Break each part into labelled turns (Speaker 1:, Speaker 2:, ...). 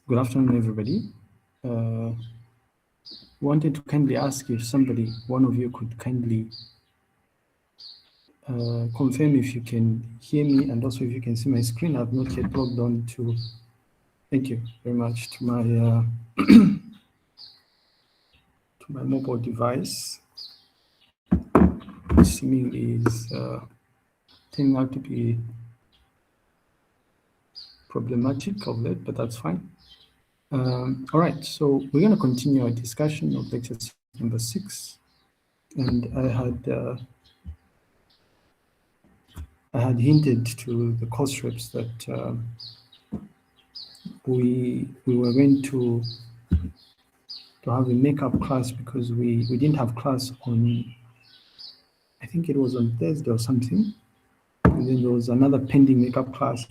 Speaker 1: Good afternoon, everybody. Wanted to kindly ask if somebody, one of you, could kindly confirm if you can hear me and also if you can see my screen. I've not yet logged on to, thank you very much, to my to my mobile device, which seemingly is turning out to be problematic of late, but that's fine. All right, so we're going to continue our discussion of lecture number 6, and I had hinted to the course reps that we were going to have a makeup class because we didn't have class on, I think it was on Thursday or something, and then there was another pending makeup class.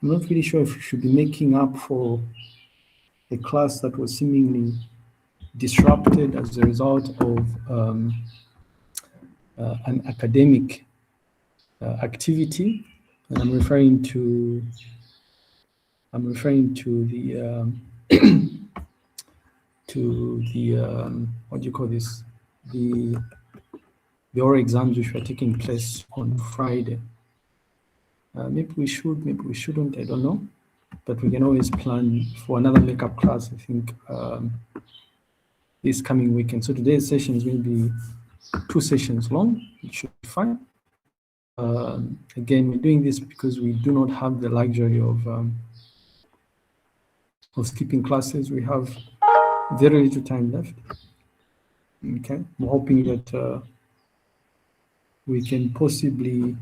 Speaker 1: I'm not really sure if we should be making up for a class that was seemingly disrupted as a result of an academic activity, and I'm referring to the what do you call this? The oral exams which were taking place on Friday. Maybe we should, maybe we shouldn't, I don't know. But we can always plan for another makeup class, I think, this coming weekend. So today's session is going to be 2 sessions long, which should be fine. Again, we're doing this because we do not have the luxury of skipping classes. We have very little time left. Okay, I'm hoping that we can possibly,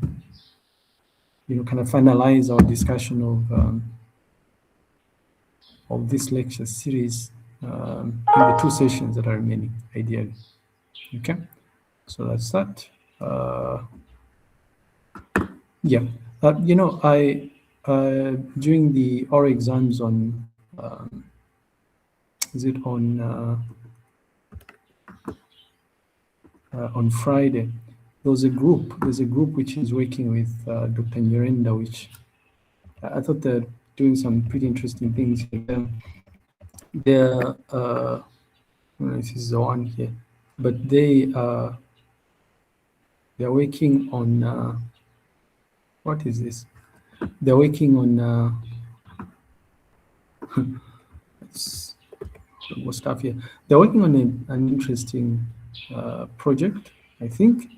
Speaker 1: kind of finalize our discussion of this lecture series in the 2 sessions that are remaining, ideally. Okay, so that's that. Yeah, I during the oral exams on on Friday, there's a group which is working with Dr. Nyirenda, which I thought they're doing some pretty interesting things here. They're I don't know if this is the one here, but they're working on what is this? They're working on more stuff here. They're working on an interesting project, I think,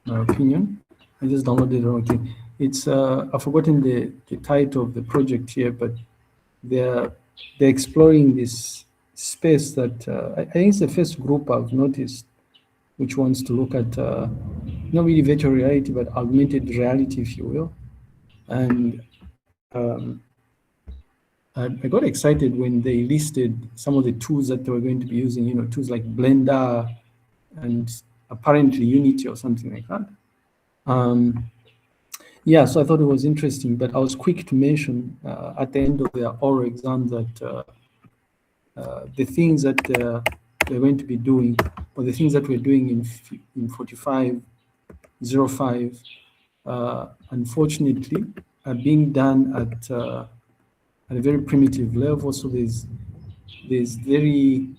Speaker 1: my opinion. I just downloaded the wrong thing. It's I've forgotten the title of the project here, but they're exploring this space that I think it's the first group I've noticed which wants to look at not really virtual reality, but augmented reality, if you will. And I got excited when they listed some of the tools that they were going to be using, tools like Blender and apparently Unity or something like that. Yeah, so I thought it was interesting, but I was quick to mention at the end of their oral exam that the things that they're going to be doing, or the things that we're doing in 4505, unfortunately, are being done at a very primitive level. So there's very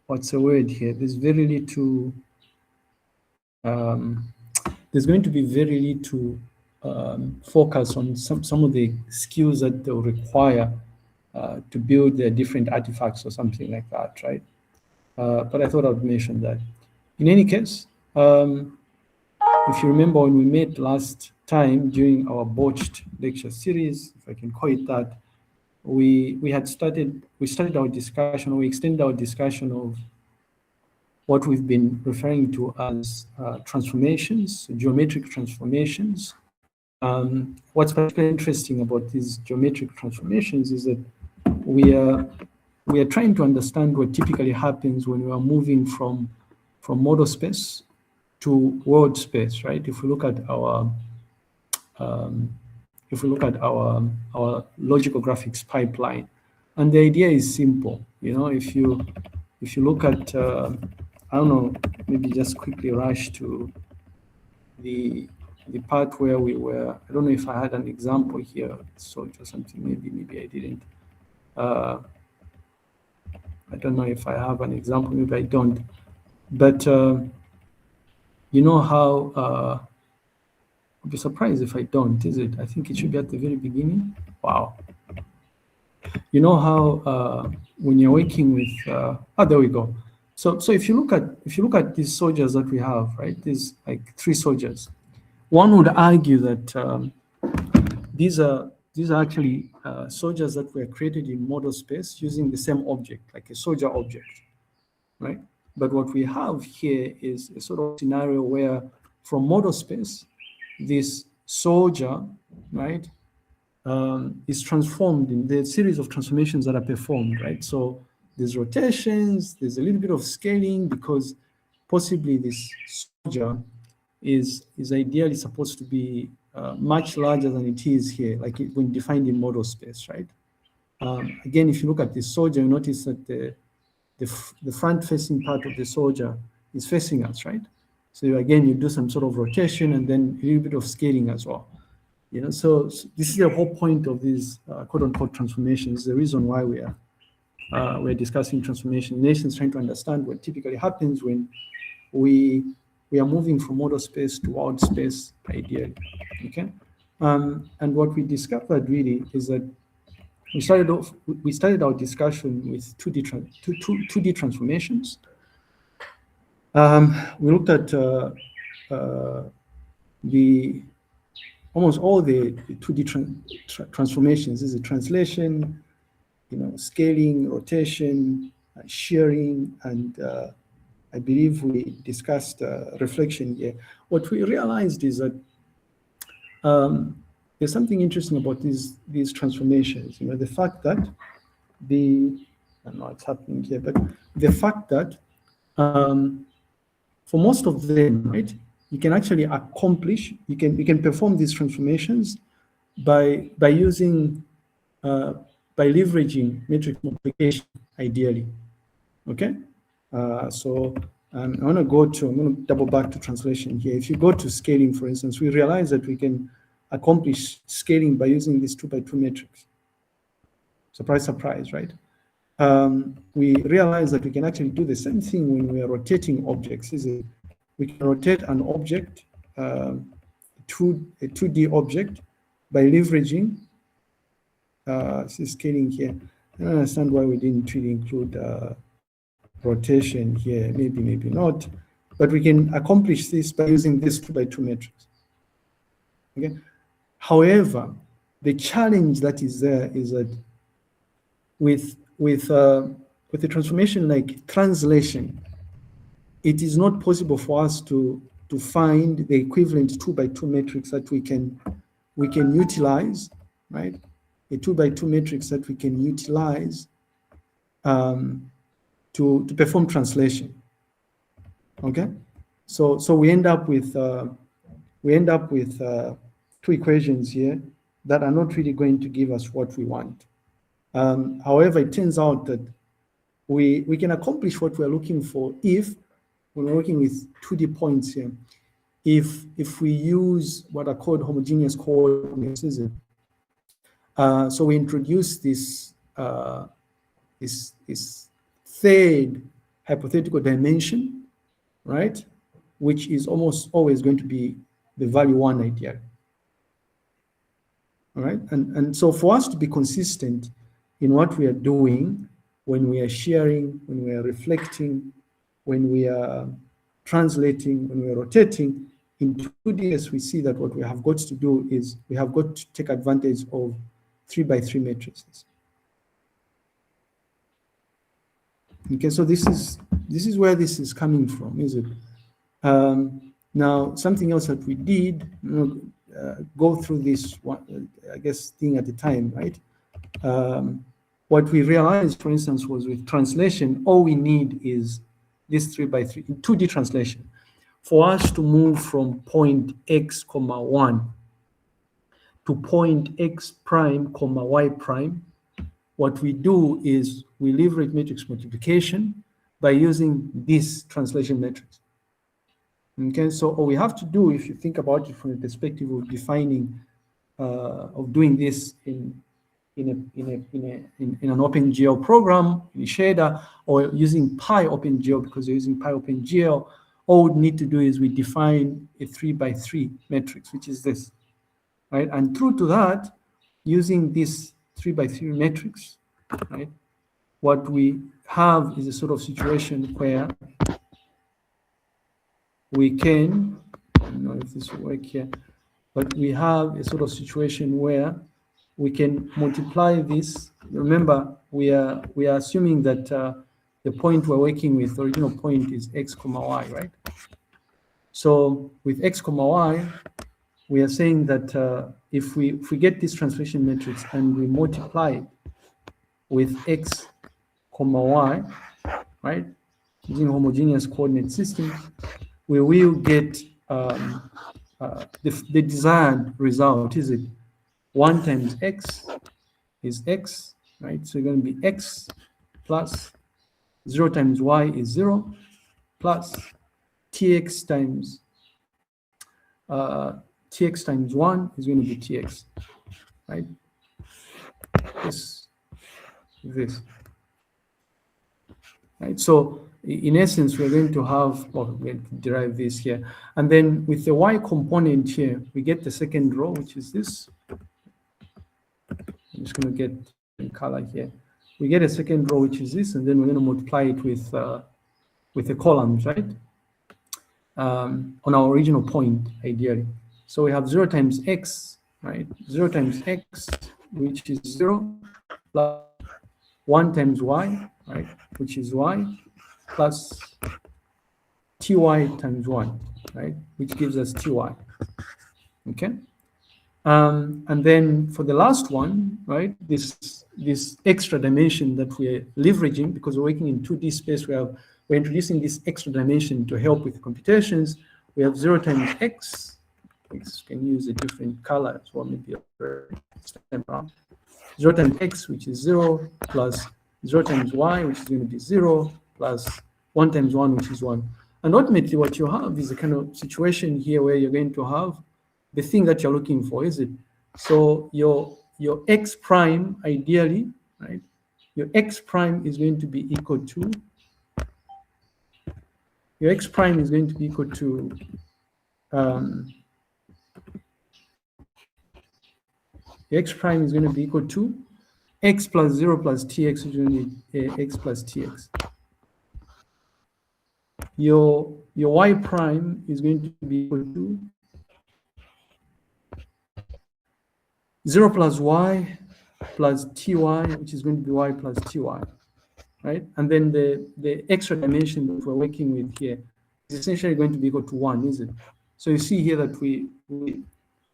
Speaker 1: what's the word here? There's very little. There's going to be very little focus on some of the skills that they'll require to build their different artifacts or something like that, right? But I thought I would mention that. In any case, if you remember when we met last time during our botched lecture series, if I can call it that, we started our discussion, we extended our discussion of what we've been referring to as transformations, geometric transformations. What's particularly interesting about these geometric transformations is that we are trying to understand what typically happens when we are moving from model space to world space, right? If we look at our logical graphics pipeline, and the idea is simple. If you look at I don't know, maybe just quickly rush to the the part where we were, I don't know if I had an example here, soldier or something, maybe I didn't. I don't know if I have an example, maybe I don't. But you know how, I'll be surprised if I don't, is it? I think it should be at the very beginning. Wow. You know how when you're working with, there we go. So if you look at these soldiers that we have, right? There's like 3 soldiers. One would argue that these are actually soldiers that were created in model space using the same object, like a soldier object, right? But what we have here is a sort of scenario where from model space, this soldier, right, is transformed in the series of transformations that are performed, right? So there's rotations, there's a little bit of scaling because possibly this soldier is ideally supposed to be much larger than it is here, like when defined in model space, right? Again, if you look at this soldier, you notice that the front-facing part of the soldier is facing us, right? So again, you do some sort of rotation and then a little bit of scaling as well. You know, so this is the whole point of these quote-unquote transformations. The reason why we're discussing transformation. Nations trying to understand what typically happens when we are moving from model space to world space, ideally. Okay, and what we discovered really is that we started our discussion with 2D transformations. We looked at almost all the 2D transformations. This is a translation, you know, scaling, rotation, shearing, and I believe we discussed reflection here. What we realized is that there's something interesting about these transformations. You know, the fact that I don't know what's happening here, but the fact that for most of them, right, you can actually accomplish, you can perform these transformations by using by leveraging matrix multiplication, ideally. Okay, so I'm going to double back to translation here. If you go to scaling, for instance, we realize that we can accomplish scaling by using this 2x2 matrix. Surprise, surprise, right? We realize that we can actually do the same thing when we are rotating objects. We can rotate an object, a 2D object, by leveraging scaling here. I don't understand why we didn't really include rotation here. Maybe not, but we can accomplish this by using this 2x2 matrix. Okay. However, the challenge that is there is that with a transformation like translation, it is not possible for us to find the equivalent 2x2 matrix that we can utilize, right? A 2x2 matrix that we can utilize to perform translation. Okay, so we end up with two equations here that are not really going to give us what we want. However, it turns out that we can accomplish what we're looking for if, when we're working with 2D points here, if we use what are called homogeneous coordinates. So we introduce this third hypothetical dimension, right? Which is almost always going to be the value 1 ideal. All right, and so for us to be consistent in what we are doing, when we are sharing, when we are reflecting, when we are translating, when we are rotating, in 2DS, we see that what we have got to do is we have got to take advantage of 3x3 matrices. Okay, so this is where this is coming from, is it? Now, something else that we did, go through this one, I guess, thing at the time, right? What we realized, for instance, was with translation, all we need is this 3x3 in 2D translation. For us to move from point x, 1 to point x prime, y prime, what we do is we leverage matrix multiplication by using this translation matrix. Okay, so all we have to do, if you think about it from the perspective of defining, of doing this in an OpenGL program, in shader, or using PyOpenGL, because you're using PyOpenGL, all we need to do is we define a 3x3 matrix, which is this, right? And true to that, using this 3x3 matrix, right, what we have is a sort of situation where we can, I don't know if this will work here, but we have a sort of situation where we can multiply this. Remember, we are assuming that the point we're working with, the original point is x comma y, right? So with x comma y, we are saying that if we get this translation matrix and we multiply it with x comma y, right, using homogeneous coordinate system, we will get the desired result. Is it 1 times x is x, right? So it's going to be x plus 0 times y is 0 plus tx times 1 is going to be tx, right? This, right? So in essence, we're going to have, well, we're going to derive this here. And then with the y component here, we get the second row, which is this. I'm just going to get in color here. We get a second row, which is this, and then we're going to multiply it with the columns, right? On our original point, ideally. So we have 0 times x, right? 0 times x, which is 0, plus 1 times y, right? Which is y, plus ty times 1, right? Which gives us ty, okay? And then for the last one, right, this extra dimension that we're leveraging, because we're working in 2D space, we're introducing this extra dimension to help with computations. We have 0 times x. X can use a different color as well, maybe this time around. 0 times x, which is 0, plus 0 times y, which is going to be 0, plus 1 times 1, which is 1. And ultimately, what you have is a kind of situation here where you're going to have the thing that you're looking for, is it? So your x prime, ideally, right? Your x prime is going to be equal to, your x prime is going to be equal to, your x prime is going to be equal to x plus 0 plus tx, which is going to be x plus tx. Your y prime is going to be equal to 0 plus y plus ty, which is going to be y plus ty, right? And then the extra dimension that we're working with here is essentially going to be equal to 1, is it? So you see here that we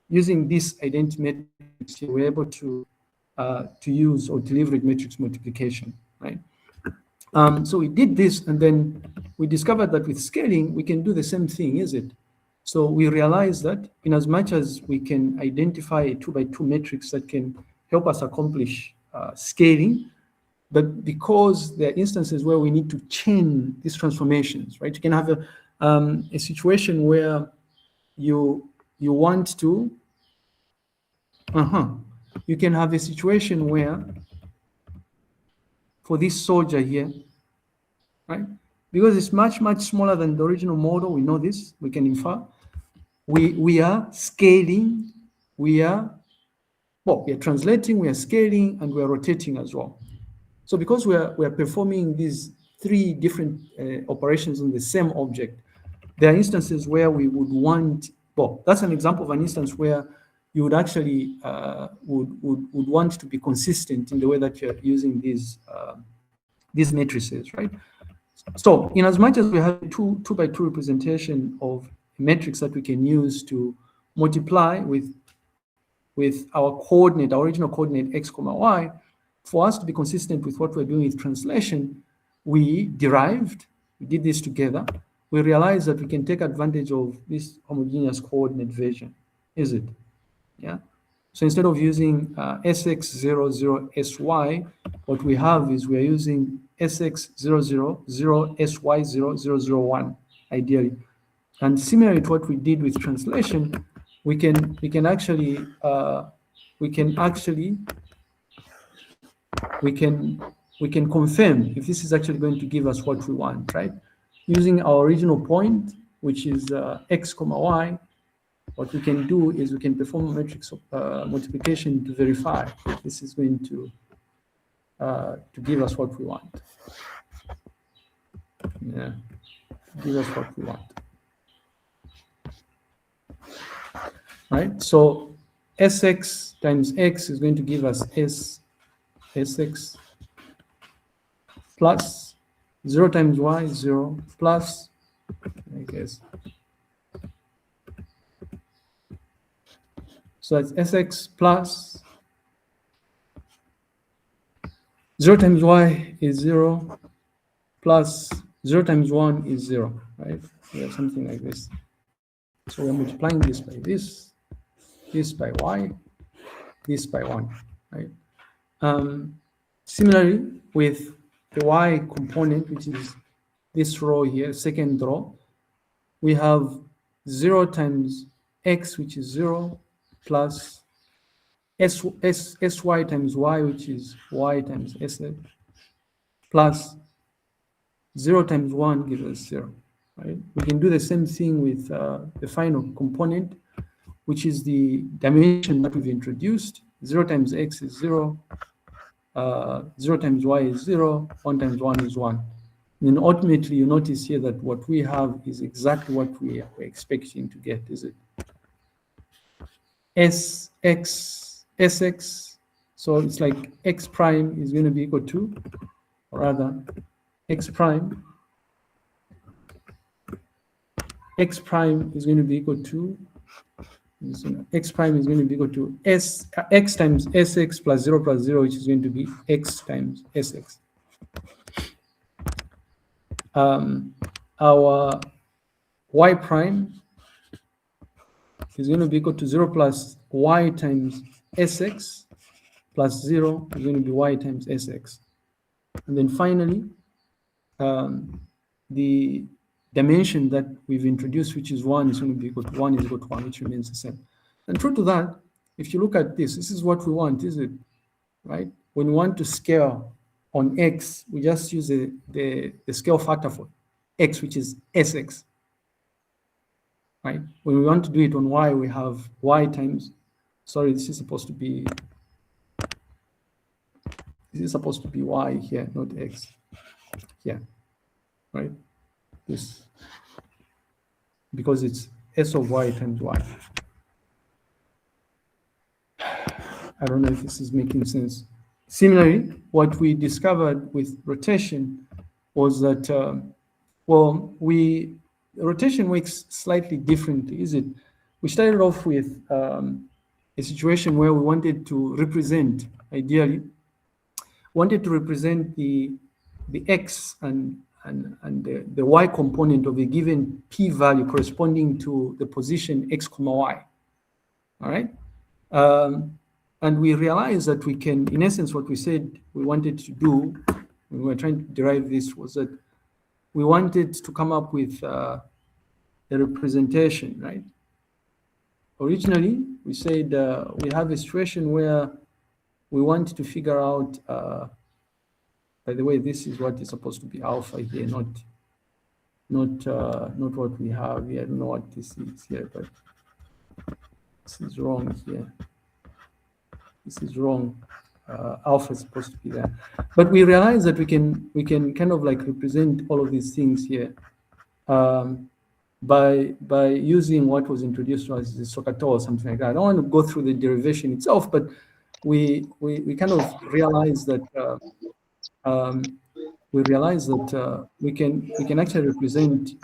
Speaker 1: using this identity matrix here, we're able to use or to leverage matrix multiplication, right? So we did this, and then we discovered that with scaling, we can do the same thing, is it? So we realized that in as much as we can identify a 2x2 matrix that can help us accomplish scaling, but because there are instances where we need to chain these transformations, right? You can have a situation where you want to, you can have a situation where for this soldier here, right? Because it's much, much smaller than the original model, we know this, we can infer. We are scaling, we are translating, we are scaling, and we are rotating as well. So because we are performing these 3 different operations on the same object, there are instances where we would want, that's an example of an instance where you would actually would want to be consistent in the way that you're using these matrices, right? So in as much as we have 2x2 representation of matrix that we can use to multiply with our coordinate, our original coordinate x comma y, for us to be consistent with what we're doing with translation, we did this together. We realized that we can take advantage of this homogeneous coordinate version, is it? Yeah. So instead of using sx00sy, what we have is we are using sx000sy0001, ideally. And similarly to what we did with translation, we can actually confirm if this is actually going to give us what we want, right? Using our original point, which is x comma y, what we can do is we can perform a matrix multiplication to verify if this is going to give us what we want. Yeah, give us what we want. Right, so Sx times x is going to give us Sx plus 0 times y, 0, plus, I guess. So that's Sx plus 0 times y is 0, plus 0 times 1 is 0, right? We have something like this. So we're multiplying this by this by y, this by 1, right? Similarly, with the y component, which is this row here, second row, we have 0 times x, which is 0, plus sy times y, which is y times sx, plus 0 times 1 gives us 0, right? We can do the same thing with the final component, which is the dimension that we've introduced. 0 times x is 0, 0 times y is 0, 1 times 1 is 1. And then ultimately, you notice here that what we have is exactly what we are expecting to get, is it? Sx, so it's like x prime is going to be equal to, or rather, x prime is going to be equal to, x prime is going to be equal to x times sx plus 0 plus 0, which is going to be x times sx. Our y prime is going to be equal to 0 plus y times sx plus 0 is going to be y times sx. And then finally, the dimension that we've introduced, which is 1, is going to be equal to 1 is equal to 1, which remains the same. And true to that, if you look at this is what we want, is it? Right? When we want to scale on x, we just use the scale factor for x, which is sx. Right? When we want to do it on y, we have y times, sorry, this is supposed to be y here, not x. Yeah, right? This, because it's s of y times y. I don't know if this is making sense. Similarly, what we discovered with rotation was that, rotation works slightly differently, is it? We started off with a situation where we wanted to represent, ideally, the x and the y component of a given p-value corresponding to the position x comma y, all right? And we realized that we can, in essence, what we said we wanted to do when we were trying to derive this was that we wanted to come up with a representation, right? Originally, we said we have a situation where we want to figure out, by the way, this is what is supposed to be alpha here, not what we have here. I don't know what this is here, but this is wrong here. This is wrong. Alpha is supposed to be there, but we realize that we can kind of like represent all of these things here by using what was introduced as the SOHCAHTOA or something like that. I don't want to go through the derivation itself, but we kind of realize that we can actually represent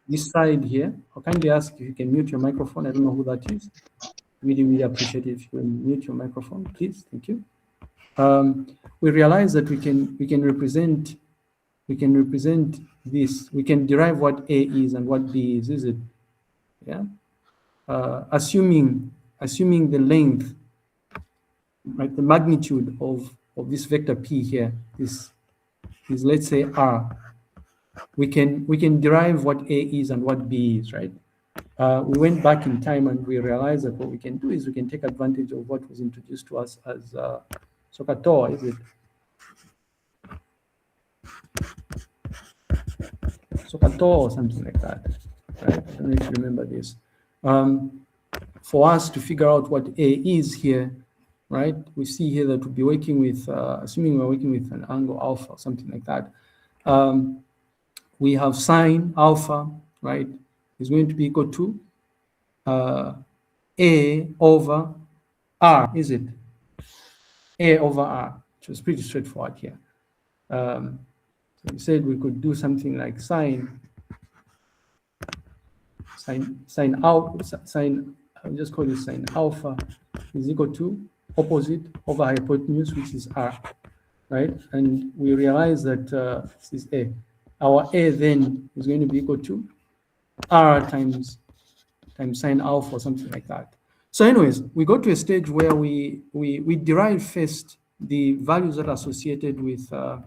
Speaker 1: this side here. I'll kindly ask if you can mute your microphone. I don't know who that is. Really appreciate it if you can mute your microphone, please. Thank you. We realize that we can represent this. We can derive what A is and what B is it? Yeah. Assuming the length, right, the magnitude of this vector P here is let's say R, we can derive what A is and what B is, right? We went back in time and we realized that what we can do is we can take advantage of what was introduced to us as SOHCAHTOA, is it? SOHCAHTOA or something like that, right? I don't know if you remember this. For us to figure out what A is here, right? We see here that we'll be working with, assuming we're working with an angle alpha or something like that. We have sine alpha, right, is going to be equal to A over R, is it? A over R, which was pretty straightforward here. So we said we could do something like sine, I'll just call this sine alpha is equal to opposite over hypotenuse, which is R, right? And we realize that this is A. Our A then is going to be equal to R times sine alpha or something like that. So anyways, we go to a stage where we derive first the values that are associated with, I'm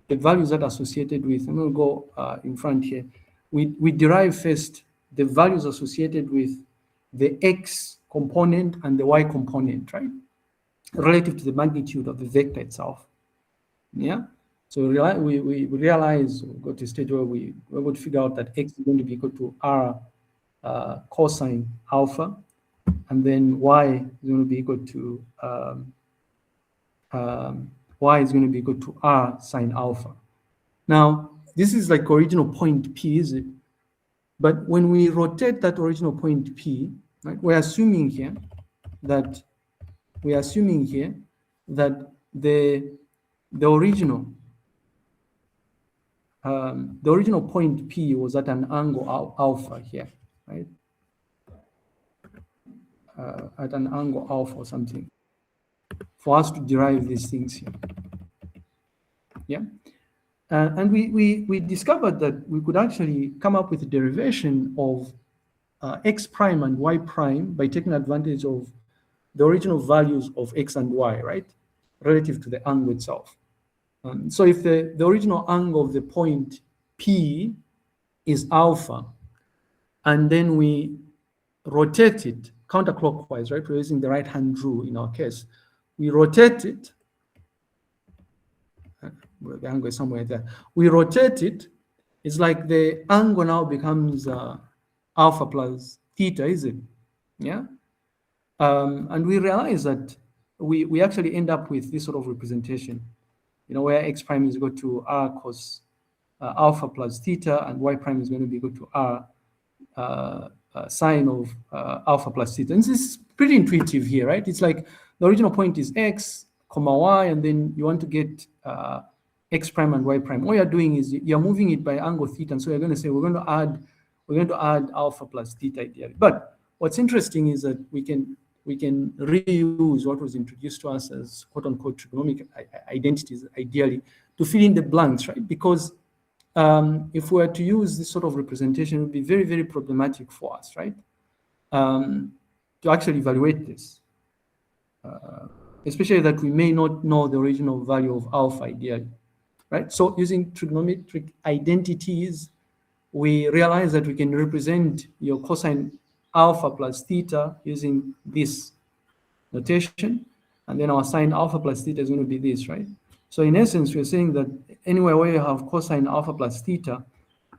Speaker 1: going to go in front here. We derive first the values associated with the X component and the Y component, right? Relative to the magnitude of the vector itself. Yeah. So we realize, we go to a stage where we're able to figure out that X is going to be equal to R cosine alpha, and then Y is going to be equal to R sine alpha. Now, this is like original point P, is it? But when we rotate that original point P, right, we're assuming here that the original point P was at an angle alpha here, right? At an angle alpha or something, for us to derive these things here. Yeah. And we discovered that we could actually come up with a derivation of X prime and Y prime by taking advantage of the original values of X and Y, right? Relative to the angle itself. So if the original angle of the point P is alpha, and then we rotate it counterclockwise, right? We're using the right-hand rule in our case. We rotate it, the angle is somewhere there. We rotate it, it's like the angle now becomes alpha plus theta, is it? Yeah. And we realize that we actually end up with this sort of representation, you know, where X prime is equal to R cos alpha plus theta, and Y prime is going to be equal to R sine of alpha plus theta. And this is pretty intuitive here, right? It's like the original point is X, comma Y, and then you want to get X prime and Y prime. What you're doing is you're moving it by angle theta, and so you're going to say we're going to add alpha plus theta ideally. But what's interesting is that we can reuse what was introduced to us as quote unquote trigonomic identities ideally to fill in the blanks, right? Because if we were to use this sort of representation, it would be very, very problematic for us, right? To actually evaluate this, especially that we may not know the original value of alpha ideally, right? So using trigonometric identities, we realize that we can represent your cosine alpha plus theta using this notation, and then our sine alpha plus theta is going to be this, right? So in essence, we're saying that anywhere where you have cosine alpha plus theta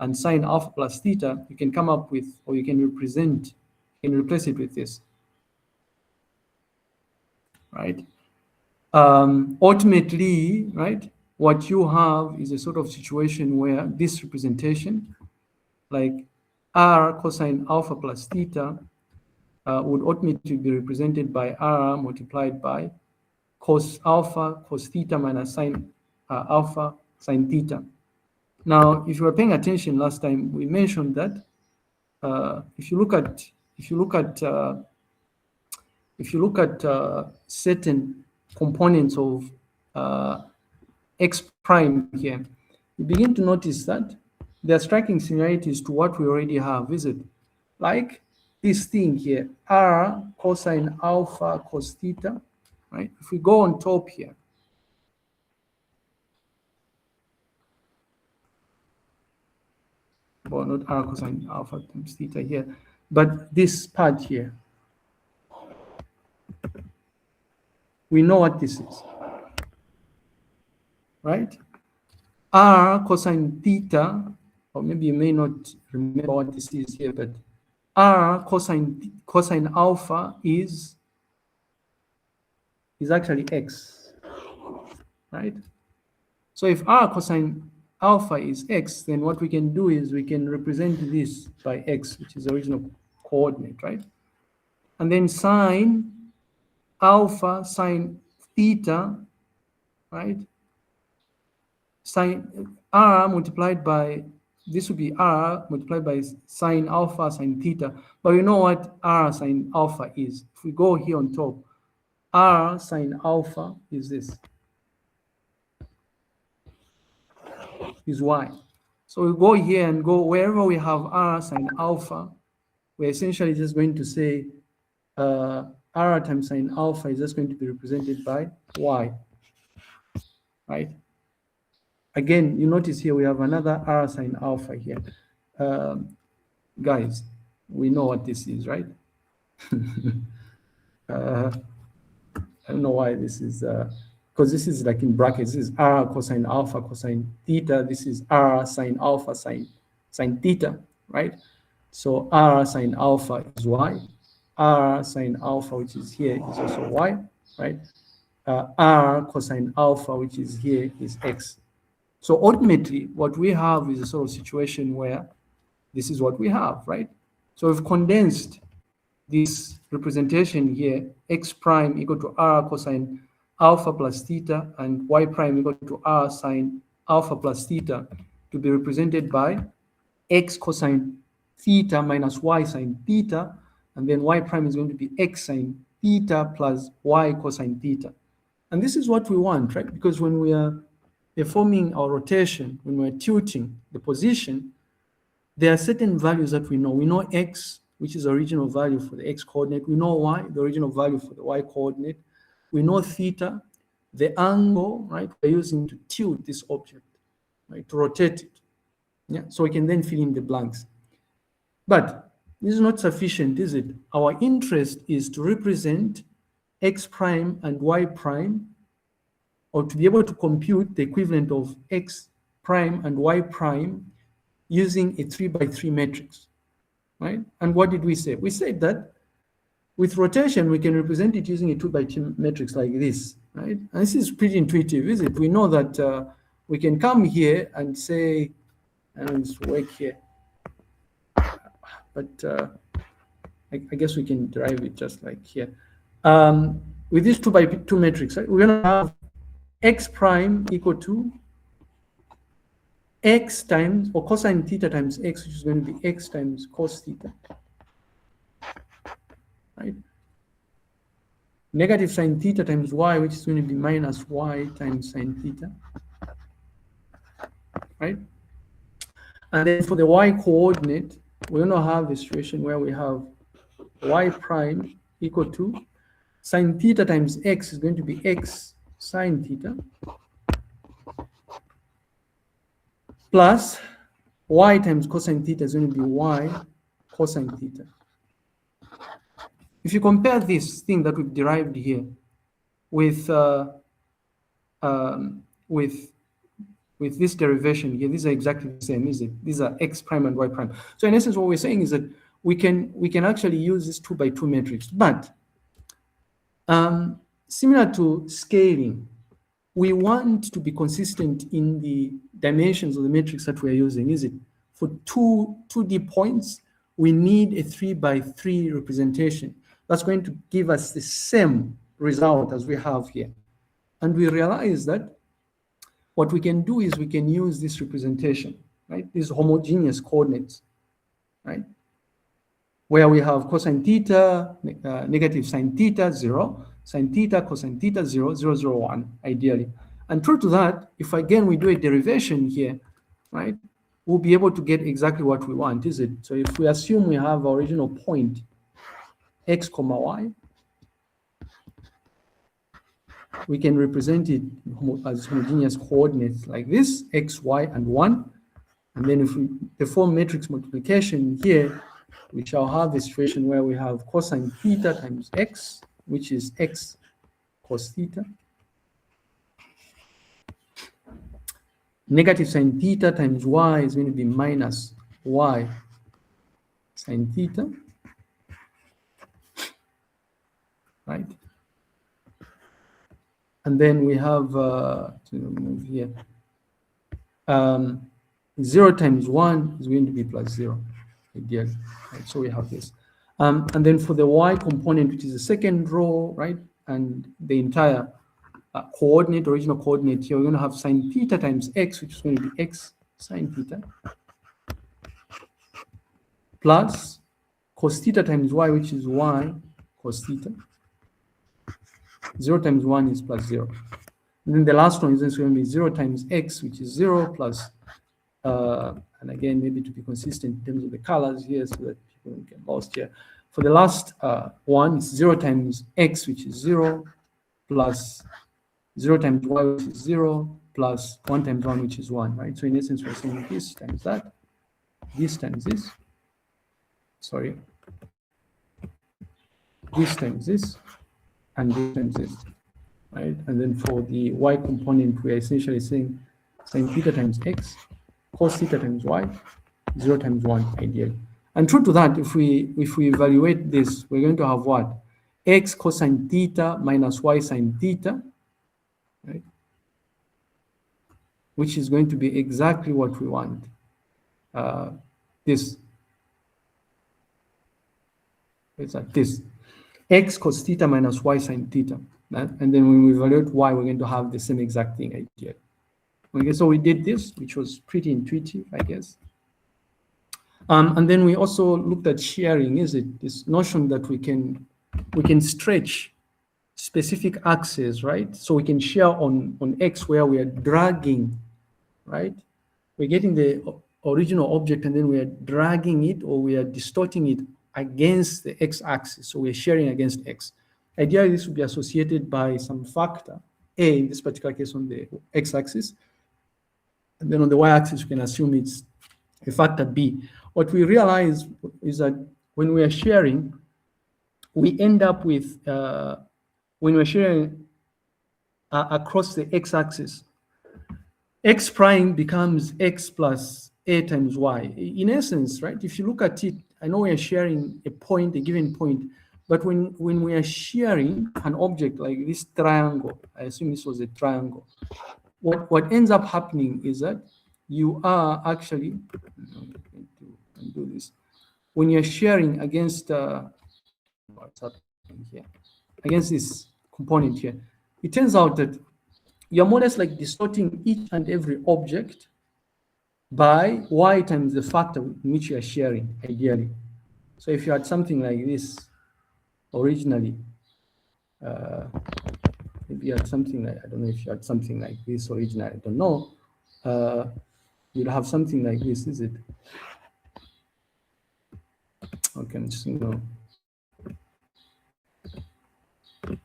Speaker 1: and sine alpha plus theta, you can come up with, or you can replace it with this, right? Ultimately, right, what you have is a sort of situation where this representation, like R cosine alpha plus theta, would ultimately be represented by R multiplied by cos alpha cos theta minus sine alpha sine theta. Now, if you were paying attention last time, we mentioned that if you look at certain components of X prime here, you begin to notice that there are striking similarities to what we already have, is it? Like this thing here, R cosine alpha cos theta, right? If we go on top here, well, not r cosine alpha times theta here, but this part here, we know what this is, right? R cosine theta, or maybe you may not remember what this is here, but R cosine alpha is actually x, right? So if R cosine alpha is x, then what we can do is we can represent this by x, which is the original coordinate, right? And then sine alpha sine theta, right? Sine r multiplied by, this would be r multiplied by sine alpha sine theta. But we know what r sine alpha is. If we go here on top, r sine alpha is this, is y. So we go here and go wherever we have r sine alpha, we're essentially just going to say r times sine alpha is just going to be represented by y, right? Again, you notice here we have another r sine alpha here. Guys, we know what this is, right? I don't know why this is, because this is like in brackets. This is r cosine alpha cosine theta. This is r sine alpha sine theta, right? So r sine alpha is y. R sine alpha, which is here, is also y, right? R cosine alpha, which is here, is x. So ultimately, what we have is a sort of situation where this is what we have, right? So we've condensed this representation here, x prime equal to r cosine alpha plus theta, and y prime equal to r sine alpha plus theta, to be represented by x cosine theta minus y sine theta, and then y prime is going to be x sine theta plus y cosine theta. And this is what we want, right? Because when we are performing our rotation, when we're tilting the position, there are certain values that we know. We know x, which is the original value for the x coordinate. We know y, the original value for the y coordinate. We know theta, the angle, right, we're using to tilt this object, right, to rotate it. Yeah, so we can then fill in the blanks. But this is not sufficient, is it? Our interest is to represent x prime and y prime, or to be able to compute the equivalent of x prime and y prime using a 3x3 matrix, right? And what did we say? We said that with rotation, we can represent it using a 2x2 matrix like this, right? And this is pretty intuitive, is it? We know that we can come here and say, and it's work here, but I guess we can derive it just like here. With this 2x2 matrix, right, we're gonna have x prime equal to x times, or cosine theta times x, which is going to be x times cos theta, right? Negative sine theta times y, which is going to be minus y times sine theta, right? And then for the y coordinate, we're going to have a situation where we have y prime equal to sine theta times x is going to be x sine theta plus y times cosine theta is going to be y cosine theta. If you compare this thing that we've derived here with this derivation here, these are exactly the same, is it? These are x prime and y prime. So in essence, what we're saying is that we can actually use this 2x2 matrix, but similar to scaling, we want to be consistent in the dimensions of the matrix that we're using, is it? For 2D points, we need a 3x3 representation. That's going to give us the same result as we have here. And we realize that what we can do is we can use this representation, right? These homogeneous coordinates, right? Where we have cosine theta, negative sine theta, 0, sine theta, cosine theta, 0, 0, 0, 1, ideally. And true to that, if again we do a derivation here, right, we'll be able to get exactly what we want, is it? So if we assume we have our original point, x comma y, we can represent it as homogeneous coordinates like this, x, y, and 1. And then if we perform matrix multiplication here, we shall have a situation where we have cosine theta times x, which is x cos theta. Negative sine theta times y is going to be minus y sine theta, right? And then we have, to move here, 0 times 1 is going to be plus 0, ideally, right? So we have this. And then for the y component, which is the second row, right? And the entire coordinate, original coordinate here, we're going to have sine theta times x, which is going to be x sine theta, plus cos theta times y, which is y cos theta. 0 times 1 is plus 0. And then the last one is going to be 0 times x, which is 0 plus, and again, maybe to be consistent in terms of the colors here so that people don't get lost here. For the last one, it's 0 times x, which is 0, plus 0 times y, which is 0, plus 1 times 1, which is 1, right? So in essence, we're saying this times that, this times this, sorry, this times this, and this times this, right? And then for the y component, we're essentially saying sine theta times x, cos theta times y, 0 times 1, ideally. And true to that, if we evaluate this, we're going to have what? X cosine theta minus y sine theta, right? Which is going to be exactly what we want. This. It's like this. X cos theta minus y sine theta. Right? And then when we evaluate y, we're going to have the same exact thing idea. Okay, so we did this, which was pretty intuitive, I guess. And then we also looked at sharing, is it? This notion that we can stretch specific axes, right? So we can share on X where we are dragging, right? We're getting the original object and then we are dragging it or we are distorting it against the X axis. So we're sharing against X. Ideally, this would be associated by some factor, A, in this particular case on the X axis. And then on the Y axis, we can assume it's a factor B. What we realize is that when we are sharing, we end up with, when we're sharing across the X axis, X prime becomes X plus A times Y. In essence, right, if you look at it, I know we are sharing a point, a given point, but when we are sharing an object like this triangle, I assume this was a triangle, what ends up happening is that you are actually, do this, when you're sharing against, what's happening here, against this component here, it turns out that you're more or less like distorting each and every object by y times the factor in which you are sharing, ideally. So if you had something like this originally, maybe you had something like, I don't know if you had something like this originally, I don't know. You'd have something like this, is it? Okay, I'm just going to, I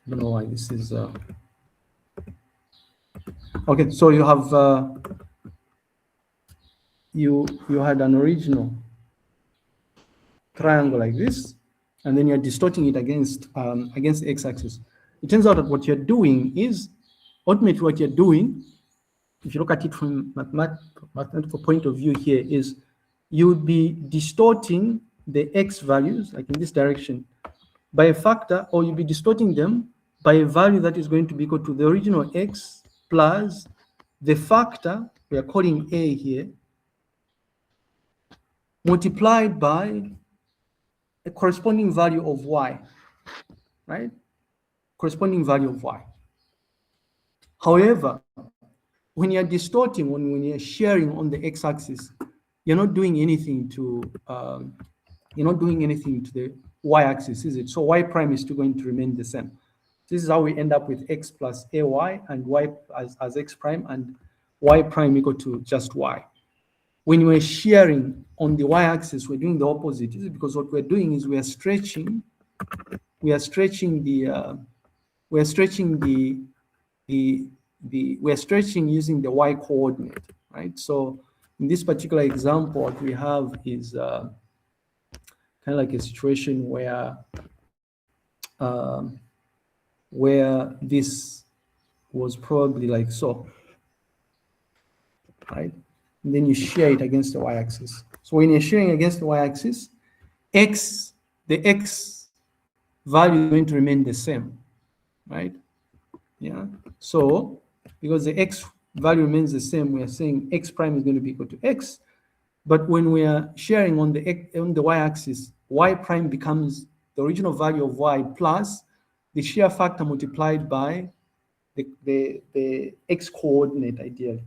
Speaker 1: don't know why this is, okay, so you have, you had an original triangle like this, and then you're distorting it against the x-axis. It turns out that what you're doing is, ultimately what you're doing, if you look at it from mathematical point of view here, is you would be distorting the x values, like in this direction, by a factor, or you'll be distorting them by a value that is going to be equal to the original x plus the factor, we are calling A here, multiplied by a corresponding value of y, right? Corresponding value of y. However, when you're distorting, when you're sharing on the x-axis, you're not doing anything to the y-axis, is it? So y prime is still going to remain the same. This is how we end up with x plus ay and y as x prime and y prime equal to just y. When we're sharing on the y-axis, we're doing the opposite. This is because what we're doing is we are stretching the we're stretching using the y coordinate, right? So in this particular example, what we have is kind of like a situation where this was probably like so, right? And then you shear it against the y-axis. So when you're shearing against the y-axis, the x value is going to remain the same, right? Yeah. So because the x value remains the same, we are saying x prime is going to be equal to x. But when we are sharing on the y-axis, y prime becomes the original value of y plus the shear factor multiplied by the x coordinate, ideally.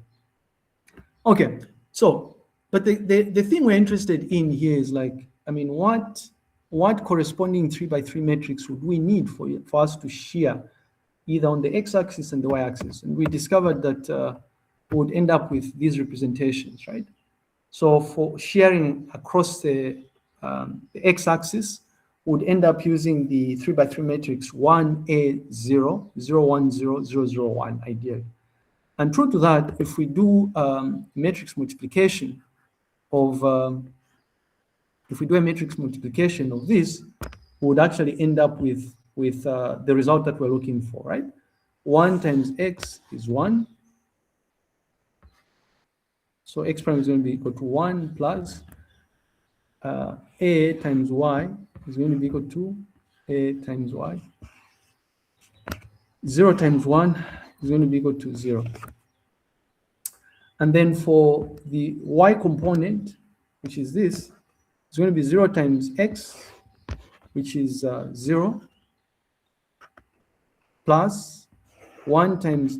Speaker 1: Okay, so but the thing we're interested in here is like, I mean, what corresponding 3x3 matrix would we need for us to shear either on the x-axis and the y-axis? And we discovered that we would end up with these representations, right? So for shearing across the x-axis, would end up using the 3x3 matrix 1A0, 0, 1, 0, 0, 0, 1, ideally. And true to that, if we do matrix multiplication of, if we do a matrix multiplication of this, we would actually end up with the result that we're looking for, right? 1 times x is 1. So x prime is going to be equal to 1 plus a times y is going to be equal to a times y. 0 times 1 is going to be equal to 0. And then for the y component, which is this, it's going to be 0 times x, which is 0, plus 1 times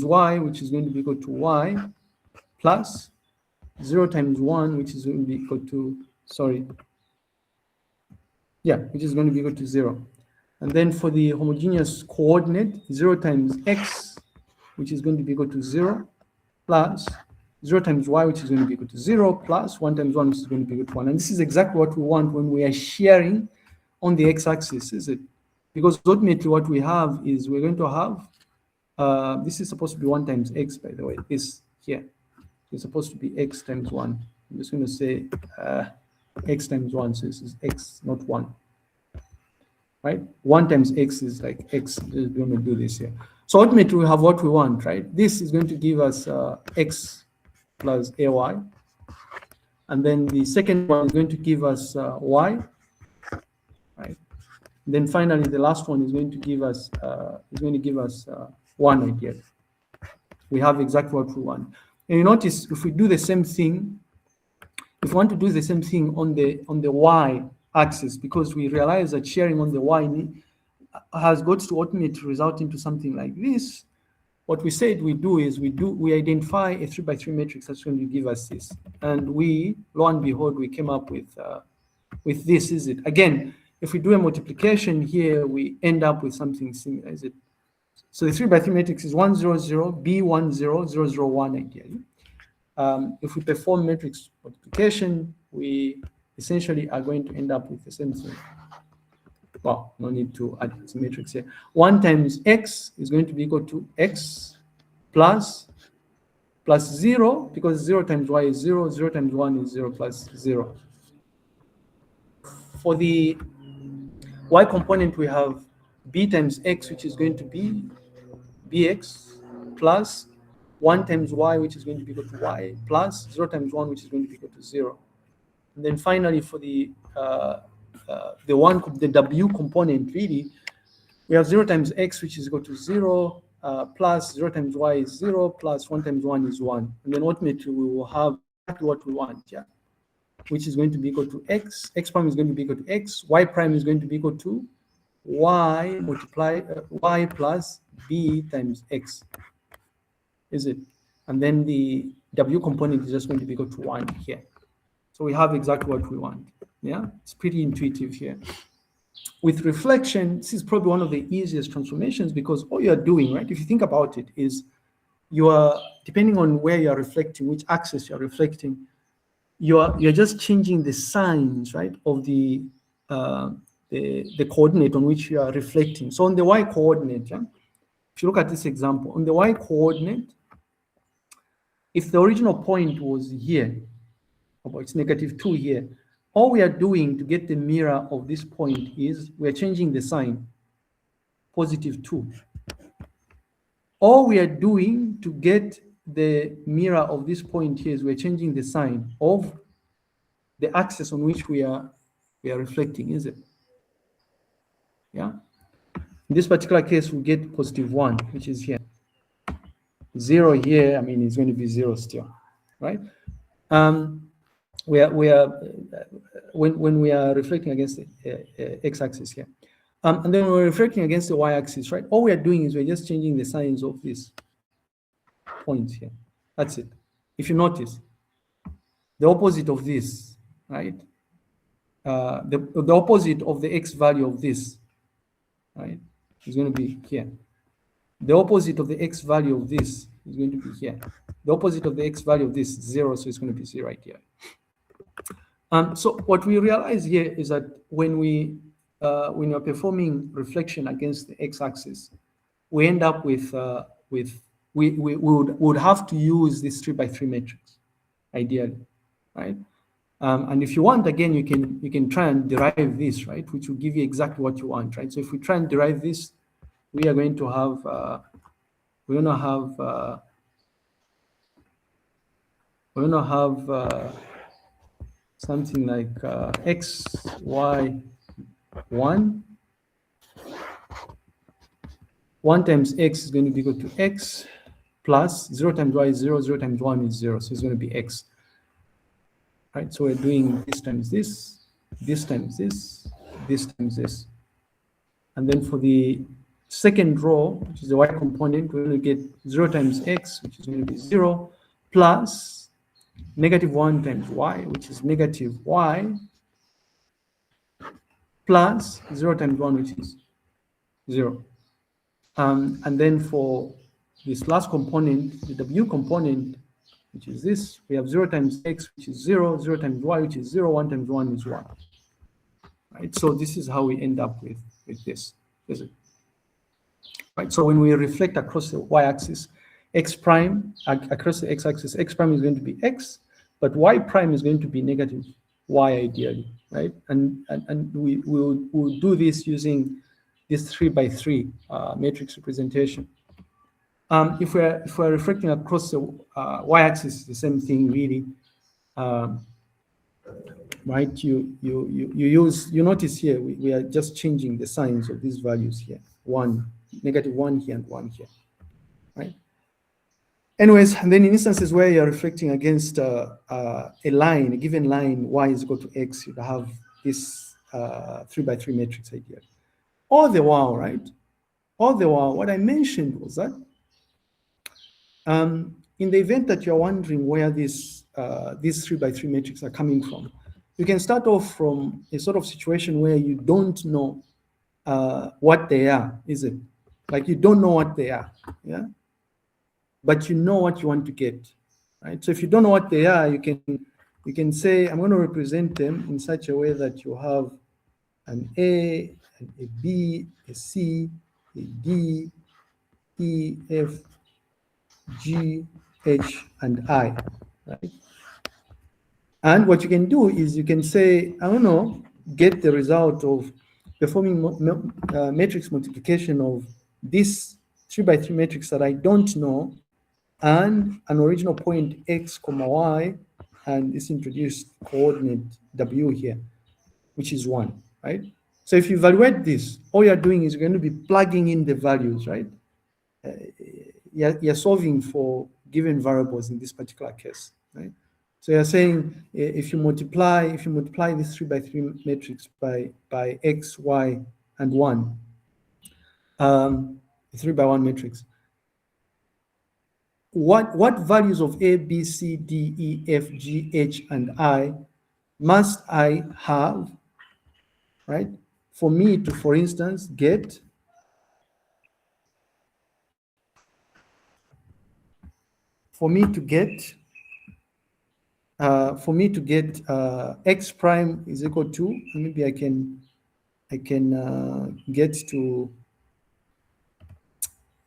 Speaker 1: y, which is going to be equal to y, plus 0 times 1, which is going to be equal to, which is going to be equal to 0. And then for the homogeneous coordinate, 0 times x, which is going to be equal to 0, plus 0 times y, which is going to be equal to 0, plus 1 times 1, which is going to be equal to 1. And this is exactly what we want when we are shearing on the x-axis, is it? Because ultimately what we have is we're going to have, this is supposed to be 1 times x, by the way, this here. It's supposed to be x times 1. I'm just going to say x times 1, so this is x, not 1. Right? 1 times x is like x. We're going to do this here. So ultimately, we have what we want, right? This is going to give us x plus ay. And then the second one is going to give us y. Right? And then finally, the last one is going to give us 1 ideally. We have exactly what we want. And you notice if we do the same thing, if we want to do the same thing on the y-axis, because we realize that sharing on the y has got to ultimately result into something like this, what we said we do is we identify a 3x3 matrix that's going to give us this. And we, lo and behold, we came up with this, is it? Again, if we do a multiplication here, we end up with something similar, is it? So the 3x3 matrix is 1, 0, 0, B1, 0, 0, 0, 1 ideally. If we perform matrix multiplication, we essentially are going to end up with the same thing. Well, no need to add this matrix here. 1 times x is going to be equal to x plus 0, because 0 times y is 0, 0 times 1 is 0 plus 0. For the y component, we have b times x, which is going to be bx, plus 1 times y, which is going to be equal to y, plus 0 times 1, which is going to be equal to 0. And then finally, for the w component, really, we have 0 times x, which is equal to 0, plus 0 times y is 0, plus 1 times 1 is 1. And then ultimately, we will have exactly what we want, yeah, which is going to be equal to x. X prime is going to be equal to x. Y prime is going to be equal to y multiply y plus b times x, is it? And then the w component is just going to be equal to 1 here. So we have exactly what we want. Yeah, it's pretty intuitive here. With reflection, this is probably one of the easiest transformations, because all you're doing, right, if you think about it, is you are, depending on where you're reflecting, which axis you're reflecting, you're just changing the signs, right, of the coordinate on which you are reflecting. So on the y coordinate, yeah, if you look at this example, on the y coordinate, if the original point was here, or it's -2 here, all we are doing to get the mirror of this point is we're changing the sign, +2. All we are doing to get the mirror of this point here is we're changing the sign of the axis on which we are reflecting, is it? Yeah. In this particular case, we get +1, which is here. 0 here, I mean, it's going to be 0 still, right? We are when we are reflecting against the x-axis here, and then we're reflecting against the y-axis, right? All we are doing is we're just changing the signs of these points here. That's it. If you notice, the opposite of this, right? The opposite of the x value of this, right, is going to be here. The opposite of the x value of this is going to be here. The opposite of the x value of this is 0, so it's going to be 0 right here. So what we realize here is that when we are performing reflection against the x-axis, we end up with we would have to use this 3x3 matrix, ideally, right? And if you want, again, you can try and derive this, right, which will give you exactly what you want, right? So if we try and derive this, we are going to have something like x, y, 1. 1 times x is going to be equal to x plus 0 times y is 0, 0 times 1 is 0. So it's going to be x. Right? So we're doing this times this, this times this, this times this. And then for the second row, which is the y component, we're going to get 0 times x, which is going to be 0, plus -1 times y, which is negative y, plus 0 times 1, which is 0. And then for this last component, the w component, which is this, we have 0 times x, which is 0, 0 times y, which is 0, 1 times 1 is 1. Right? So this is how we end up with this, is it? Right? So when we reflect across the y-axis, x prime, across the x-axis, x prime is going to be x, but y prime is going to be negative y ideally, right? And we will do this using this 3x3 matrix representation. If we're reflecting across the y-axis, the same thing really, right? You notice here we are just changing the signs of these values here. -1 here and 1 here, right? Anyways, and then in instances where you're reflecting against a line, a given line, y is equal to x, you have this 3x3 matrix idea. All the while, right? All the while, what I mentioned was that in the event that you're wondering where these 3x3 matrices are coming from, you can start off from a sort of situation where you don't know what they are, is it? Like you don't know what they are, yeah? But you know what you want to get, right? So if you don't know what they are, you can say, I'm going to represent them in such a way that you have an A, a B, a C, a D, E, F, G, H, and I, right? And what you can do is you can say, I don't know, get the result of performing matrix multiplication of this 3x3 matrix that I don't know, and an original point x, y, and this introduced coordinate w here, which is 1, right? So if you evaluate this, all you're doing is you're going to be plugging in the values, right? You're solving for given variables in this particular case, right? So you're saying if you multiply this 3x3 matrix by x, y, and 1, 3x1 matrix, what values of A, B, C, D, E, F, G, H, and I must I have, right, for me to, for instance, get x prime is equal to, maybe I can get to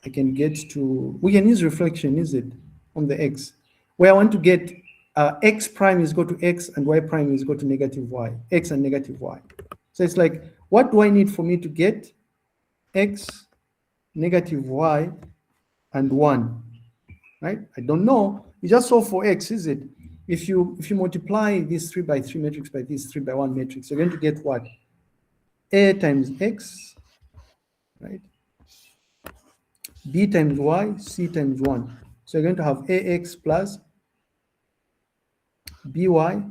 Speaker 1: I can get to, we can use reflection, is it, on the x, where I want to get x prime is equal to x and y prime is equal to negative y, x and negative y. So it's like, what do I need for me to get x, negative y, and 1, right? I don't know. You just solve for x, is it? If you multiply this 3 by 3 matrix by this 3 by 1 matrix, you're going to get what? A times x, right? B times y, C times 1. So you're going to have AX plus BY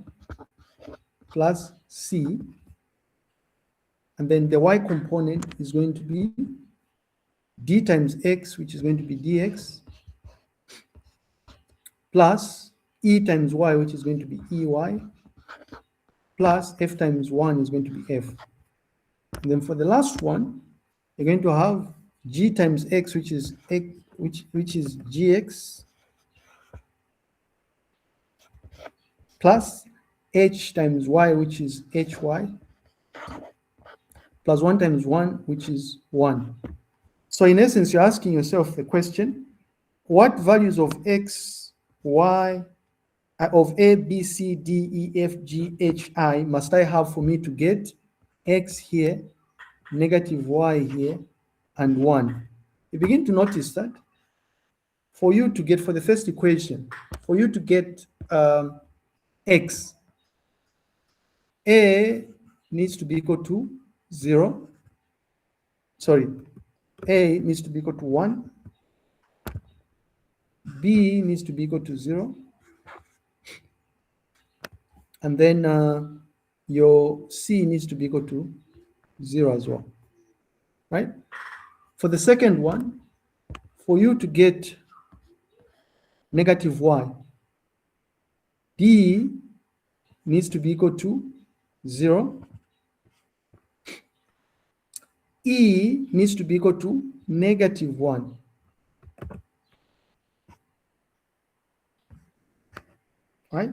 Speaker 1: plus C. And then the y component is going to be D times X, which is going to be DX, plus E times Y, which is going to be EY, plus F times 1 is going to be F. And then for the last one, you're going to have G times X, which is X, which is GX, plus H times Y, which is HY, plus 1 times 1, which is 1. So in essence, you're asking yourself the question, what values of X, Y, of A, B, C, D, E, F, G, H, I must I have for me to get X here, negative Y here, and 1? You begin to notice that for you to get, for the first equation, for you to get X, A needs to be equal to 0. Sorry, A needs to be equal to 1. B needs to be equal to 0. And then your C needs to be equal to 0 as well, right? For the second one, for you to get negative Y, D needs to be equal to 0. E needs to be equal to negative 1. Right?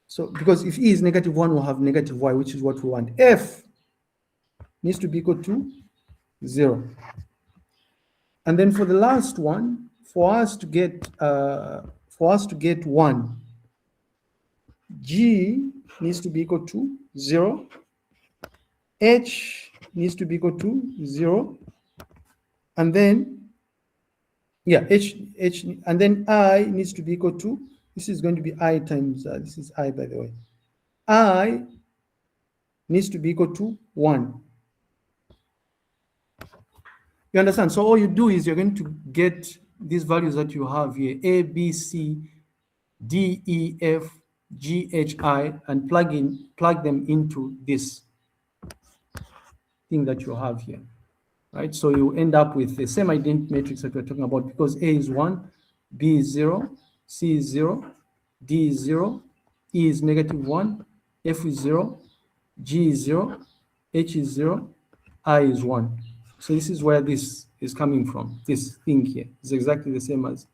Speaker 1: So, because if E is negative 1, we'll have negative Y, which is what we want. F needs to be equal to 0. And then for the last one, for us to get 1, G needs to be equal to 0. H needs to be equal to 0. And then, yeah, H, and then I needs to be equal to, this is going to be I times, this is I, by the way. I needs to be equal to 1. You understand? So all you do is you're going to get these values that you have here, A, B, C, D, E, F, G, H, I, and plug them into this thing that you have here, right? So you end up with the same identity matrix that we're talking about, because A is 1, B is 0, C is 0, D is 0, E is negative 1, F is 0, G is 0, H is 0, I is 1. So this is where this is coming from. This thing here is exactly the same as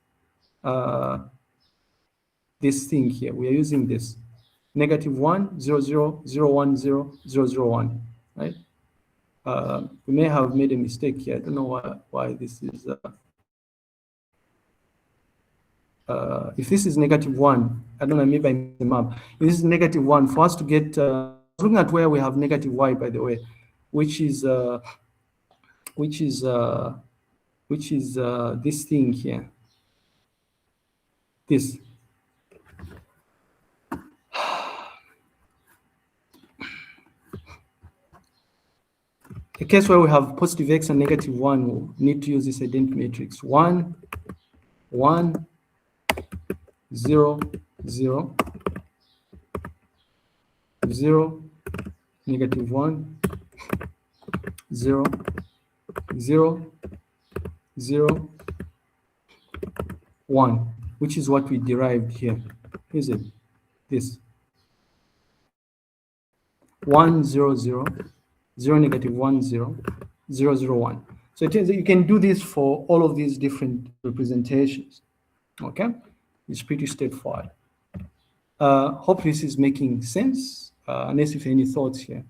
Speaker 1: this thing here. We are using this negative 1, 0, 0, 0, 1, 0, 0, 0, 1, right? We may have made a mistake here. I don't know why this is. If this is negative 1, I don't know, maybe I made them up. If this is negative 1, for us to get, looking at where we have negative Y, by the way, which is this thing here. This. A case where we have positive X and negative 1, we'll need to use this identity matrix. 1, 1, 0, 0, 0, negative 1, 0, 0, 0, 1, which is what we derived here, is it? This 1, 0, 0, 0, negative 1, 0, 0, 0, 1. So you can do this for all of these different representations. Okay, it's pretty straightforward. Hope this is making sense. Unless if any thoughts here.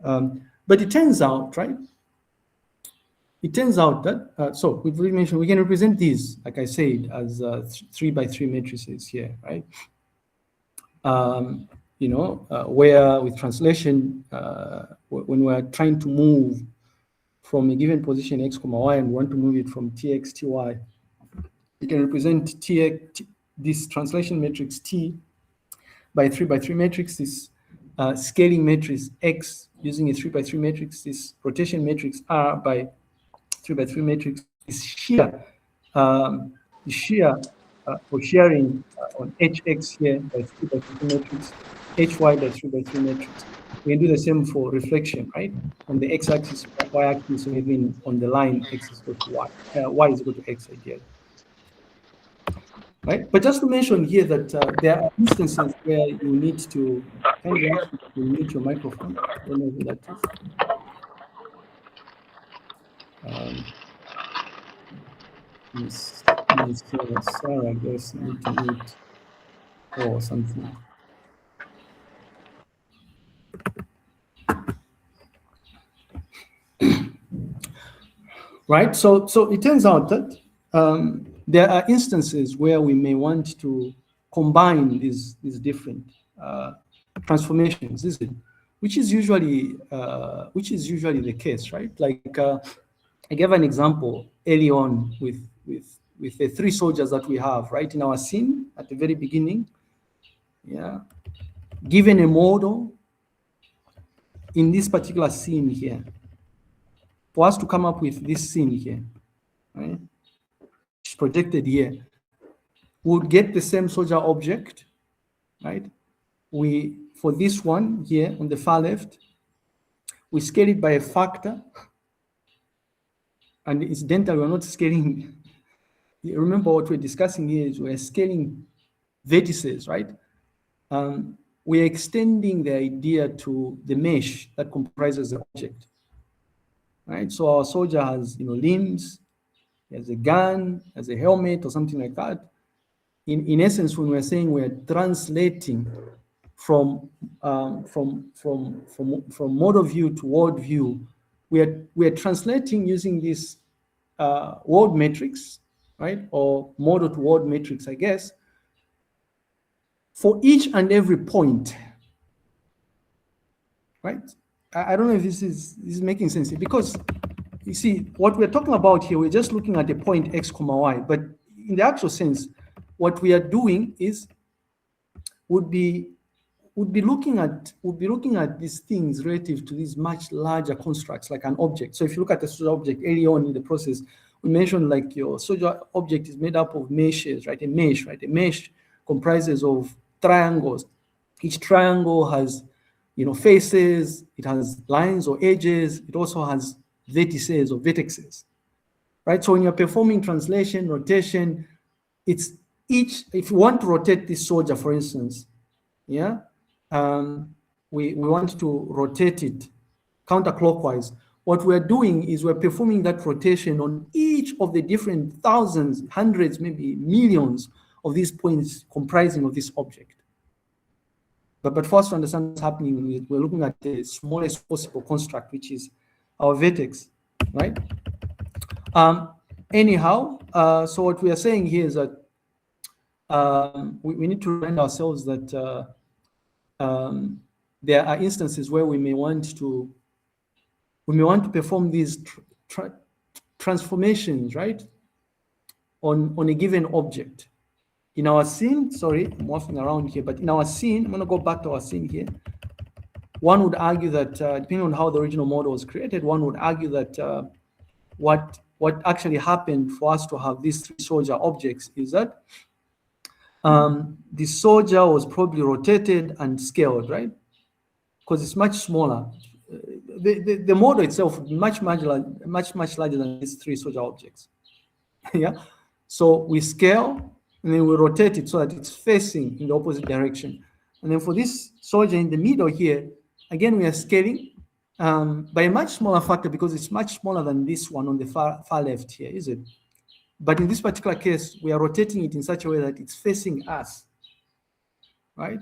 Speaker 1: But it turns out, right, it turns out that, so we've already mentioned, we can represent these, like I said, as 3 by 3 matrices here, right? Where with translation, when we're trying to move from a given position x, y, and want to move it from tx, ty, you can represent this translation matrix T by 3 by 3 matrix, this scaling matrix X using a 3 by 3 matrix, this rotation matrix R by 3 by 3 matrix, is shear, for shearing on HX here by 3 by 3 matrix, HY by 3 by 3 matrix. We can do the same for reflection, right? On the x-axis, y-axis, so even on the line x is equal to y, y is equal to x ideally. Right, but just to mention here that there are instances where you need to mute your microphone. I don't know who that is. Miss Sarah, I guess, need to mute or something. Right, so it turns out that there are instances where we may want to combine these different transformations, is it? Which is usually the case, right? Like I gave an example early on with the 3 soldiers that we have, right, in our scene at the very beginning. Yeah, given a model in this particular scene here, for us to come up with this scene here, right, it's projected here, we would get the same soldier object, right? For this one here on the far left, we scale it by a factor, and incidentally, we're not scaling. Remember what we're discussing here is we're scaling vertices, right? We're extending the idea to the mesh that comprises the object, right? So our soldier has, limbs, he has a gun, has a helmet or something like that. In essence, when we're saying we're translating from model view to world view, we're translating using this world matrix, right? Or model to world matrix, I guess, for each and every point, right? I don't know if this is making sense, because you see what we're talking about here, we're just looking at the point x, y, but in the actual sense, what we are doing is would be looking at these things relative to these much larger constructs, like an object. So if you look at the soldier object early on in the process, we mentioned like your soldier object is made up of meshes, right? A mesh comprises of triangles. Each triangle has, faces, it has lines or edges, it also has vertices or vertexes, right? So when you're performing translation, rotation, it's if you want to rotate this soldier, for instance, yeah, we want to rotate it counterclockwise. What we're doing is we're performing that rotation on each of the different thousands, hundreds, maybe millions of these points comprising of this object. But for us to understand what's happening, we're looking at the smallest possible construct, which is our vertex, right? Anyhow, so what we are saying here is that we need to remind ourselves that there are instances where we may want to perform these transformations, right, on a given object. In our scene, sorry, I'm waffling around here, but in our scene, I'm going to go back to our scene here. One would argue that, depending on how the original model was created, one would argue that what actually happened for us to have these 3 soldier objects is that the soldier was probably rotated and scaled, right? Because it's much smaller. The model itself is much larger than these 3 soldier objects. Yeah. So we scale and then we rotate it so that it's facing in the opposite direction. And then for this soldier in the middle here, again, we are scaling by a much smaller factor because it's much smaller than this one on the far left here, is it? But in this particular case, we are rotating it in such a way that it's facing us, right?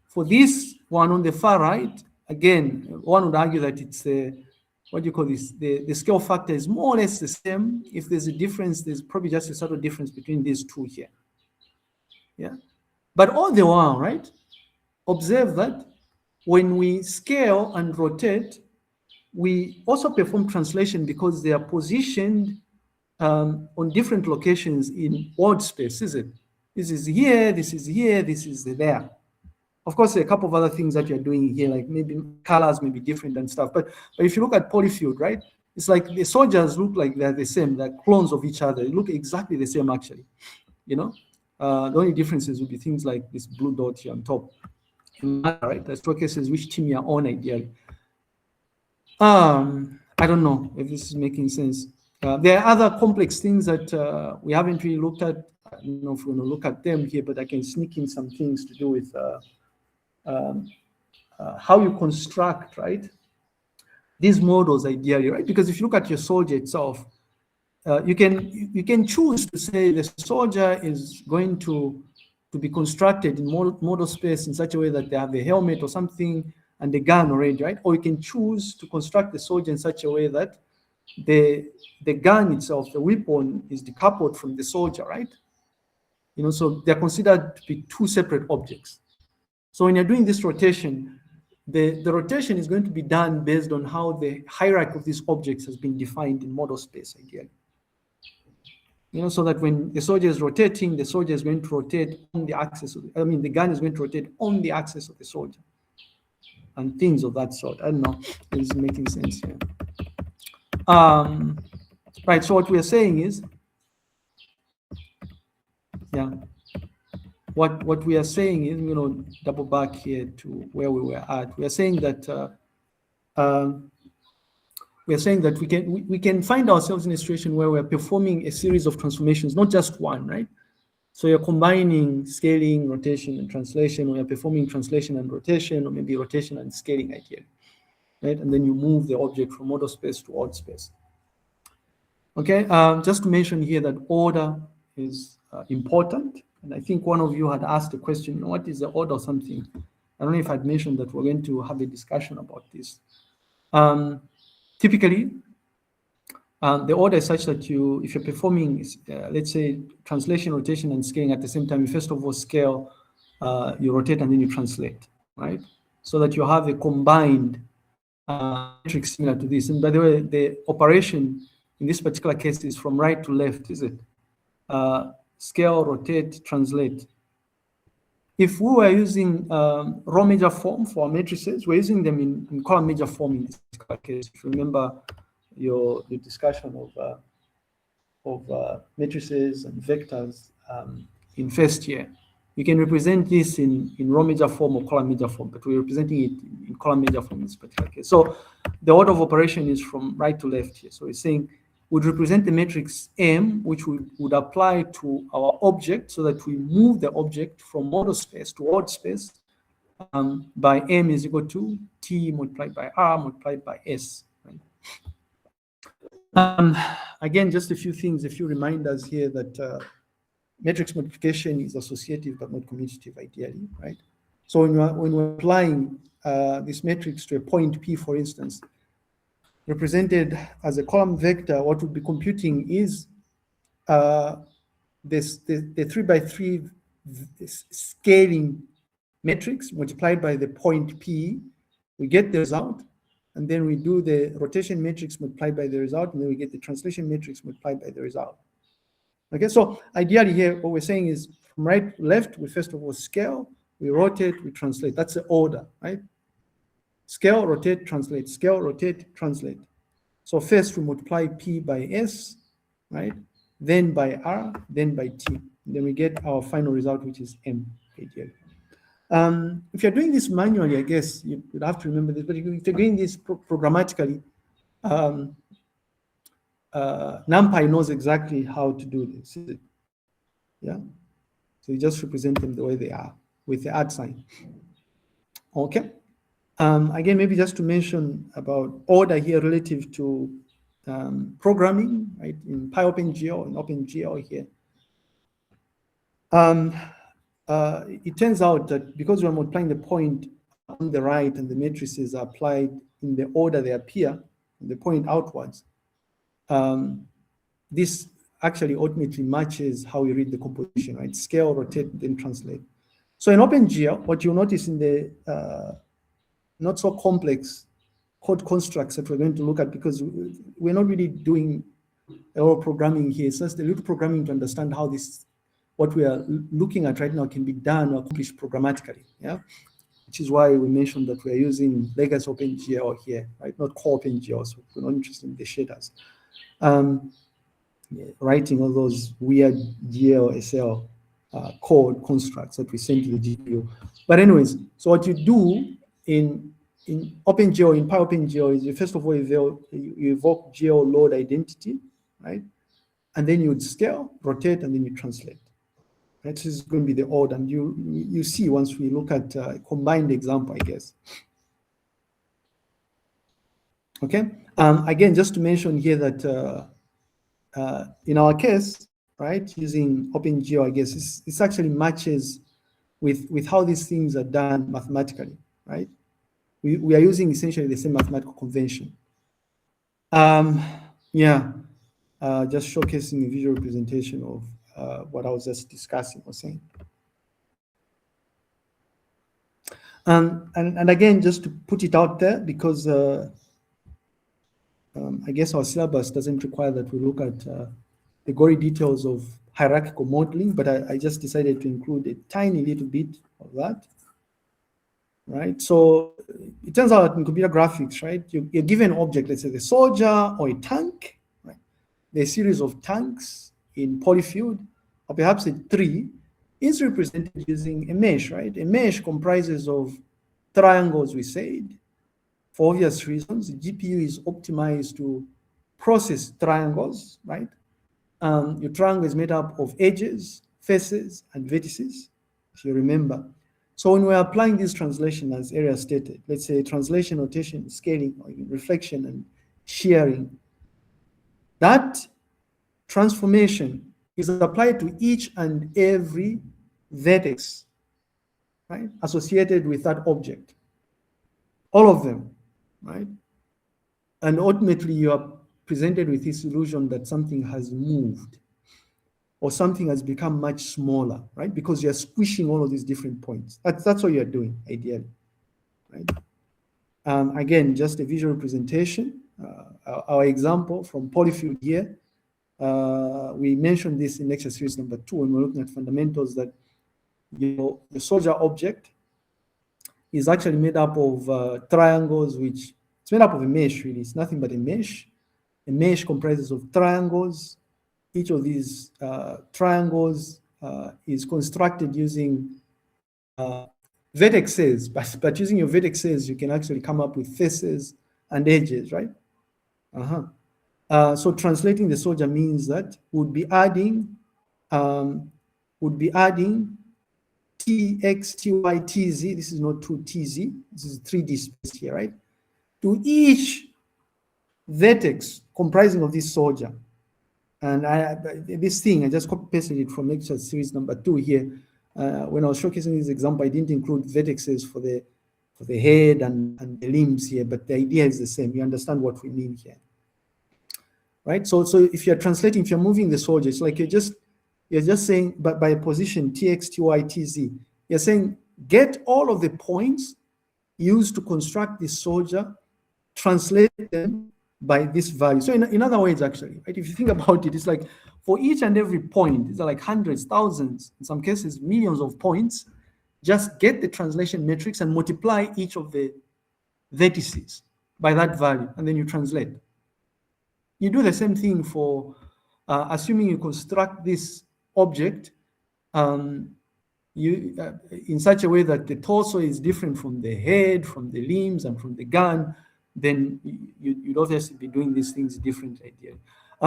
Speaker 1: For this one on the far right, again, one would argue that it's what do you call this? The scale factor is more or less the same. If there's a difference, there's probably just a subtle difference between these two here. Yeah. But all the while, right? Observe that when we scale and rotate, we also perform translation because they are positioned on different locations in word space, is it? This is here, this is here, this is there. Of course, there are a couple of other things that you're doing here, like maybe colors may be different and stuff. But if you look at Polyfield, right, it's like the soldiers look like they're the same, they're clones of each other. They look exactly the same, actually. You know, the only differences would be things like this blue dot here on top. Right, that showcases which team you're on, ideally. I don't know if this is making sense. There are other complex things that we haven't really looked at. I don't know if we're going to look at them here, but I can sneak in some things to do with how you construct, right, these models ideally, right? Because if you look at your soldier itself, you can choose to say the soldier is going to be constructed in model space in such a way that they have a helmet or something and the gun already, right? Or you can choose to construct the soldier in such a way that the gun itself, the weapon, is decoupled from the soldier, right? You know, so they're considered to be two separate objects. So when you're doing this rotation, the rotation is going to be done based on how the hierarchy of these objects has been defined in model space, again. You know, so that when the soldier is rotating, the soldier is going to rotate on the axis of the gun is going to rotate on the axis of the soldier. And things of that sort. I don't know if this is making sense here. Right, so what we are saying is, yeah, what we are saying is, you know, double back here to where we were at. We are saying that we can find ourselves in a situation where we're performing a series of transformations, not just one, right? So you're combining scaling, rotation, and translation, or you're performing translation and rotation, or maybe rotation and scaling ideally, right? And then you move the object from model space to odd space. Okay, just to mention here that order is important. And I think one of you had asked a question, you know, what is the order of something? I don't know if I'd mentioned that we're going to have a discussion about this. Typically, the order is such that if you're performing, let's say, translation, rotation, and scaling at the same time, you first of all scale, you rotate, and then you translate, right? So that you have a combined matrix similar to this. And by the way, the operation in this particular case is from right to left, is it? Scale, rotate, translate. If we were using raw major form for our matrices, we're using them in column major form in this particular case. If you remember your discussion of matrices and vectors in first year, you can represent this in raw major form or column major form, but we're representing it in column major form in this particular case. So the order of operation is from right to left here. So it's saying would represent the matrix M, which we would apply to our object so that we move the object from model space to odd space by M is equal to T multiplied by R multiplied by S. Right? Again, just a few things, a few reminders here that matrix multiplication is associative but not commutative ideally, right? So when we're applying this matrix to a point P, for instance, represented as a column vector, what we'll be computing is the 3x3 scaling matrix multiplied by the point P. We get the result, and then we do the rotation matrix multiplied by the result, and then we get the translation matrix multiplied by the result. Okay, so ideally here, what we're saying is from right to left, we first of all scale, we rotate, we translate. That's the order, right? Scale, rotate, translate, scale, rotate, translate. So first we multiply P by S, right? Then by R, then by T. Then we get our final result, which is M, ideally. If you're doing this manually, I guess you would have to remember this, but if you're doing this programmatically, NumPy knows exactly how to do this. Yeah, so you just represent them the way they are with the add sign. Okay. Again, maybe just to mention about order here relative to programming, right? In PyOpenGL and OpenGL here. It turns out that because we're multiplying the point on the right and the matrices are applied in the order they appear, the point outwards, this actually ultimately matches how we read the composition, right? Scale, rotate, then translate. So in OpenGL, what you'll notice in the not so complex code constructs that we're going to look at, because we're not really doing a lot of programming here. It's just a little programming to understand how this, what we are looking at right now, can be done or accomplished programmatically, yeah? Which is why we mentioned that we're using legacy OpenGL here, right? Not core OpenGL, so we're not interested in the shaders. Writing all those weird GLSL code constructs that we send to the GPU. But anyways, so what you do in OpenGL, in PyOpenGL, is you first of all you evoke GL load identity, right? And then you would scale, rotate, and then you translate. That is going to be the order, and you see once we look at a combined example, I guess. Okay. Again, just to mention here that in our case, right, using OpenGL, I guess this actually matches with how these things are done mathematically, right? We are using essentially the same mathematical convention. Yeah, just showcasing a visual representation of what I was just discussing or saying. And again, just to put it out there, because I guess our syllabus doesn't require that we look at the gory details of hierarchical modeling, but I just decided to include a tiny little bit of that, right? So it turns out in computer graphics, right, you're given an object, let's say the soldier or a tank, right? The series of tanks in polyfield, or perhaps a tree, is represented using a mesh, right? A mesh comprises of triangles, we said. For obvious reasons, the GPU is optimized to process triangles, right? Your triangle is made up of edges, faces, and vertices, if you remember. So when we're applying this translation, as Ariel stated, let's say translation, rotation, scaling, or reflection, and shearing, that transformation is applied to each and every vertex, right, associated with that object. All of them, right? And ultimately, you are presented with this illusion that something has moved or something has become much smaller, right? Because you're squishing all of these different points. That's what you're doing, ideally, right? Again, just a visual representation. Our example from polyfield here, we mentioned this in lecture series number 2 when we're looking at fundamentals, that the soldier object is actually made up of triangles, which it's made up of a mesh, really. It's nothing but a mesh. A mesh comprises of triangles. Each of these triangles is constructed using vertexes, but using your vertexes, you can actually come up with faces and edges, right? So translating the soldier means that we'd be adding tx, ty, tz. This is not 2tz. This is 3D space here, right? To each vertex comprising of this soldier. And this thing, I just copy pasted it from lecture series number 2 here. When I was showcasing this example, I didn't include vertexes for the head and the limbs here, but the idea is the same. You understand what we mean here, right? So if you're translating, if you're moving the soldier, it's like you're just saying, but by a position tx, ty, tz, you're saying get all of the points used to construct this soldier, translate them by this value. So in other words, actually, right, if you think about it, it's like for each and every point, these are like hundreds, thousands, in some cases, millions of points. Just get the translation matrix and multiply each of the vertices by that value, and then you translate. You do the same thing for assuming you construct this object in such a way that the torso is different from the head, from the limbs, and from the gun, then you'd obviously be doing these things differently.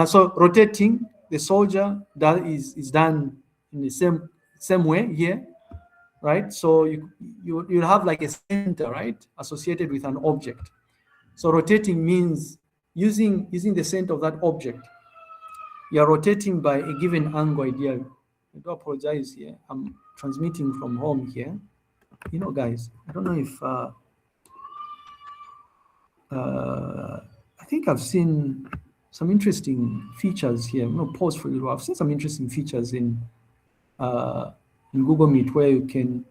Speaker 1: So rotating the soldier, that is done in the same way here, right? So you have like a center, right, associated with an object. So rotating means using the center of that object. You're rotating by a given angle, ideally. I do apologize here. I'm transmitting from home here. You know, guys, I don't know if I I think I've seen some interesting features here. I'm going to pause for a little. I've seen some interesting features in Google Meet where you can,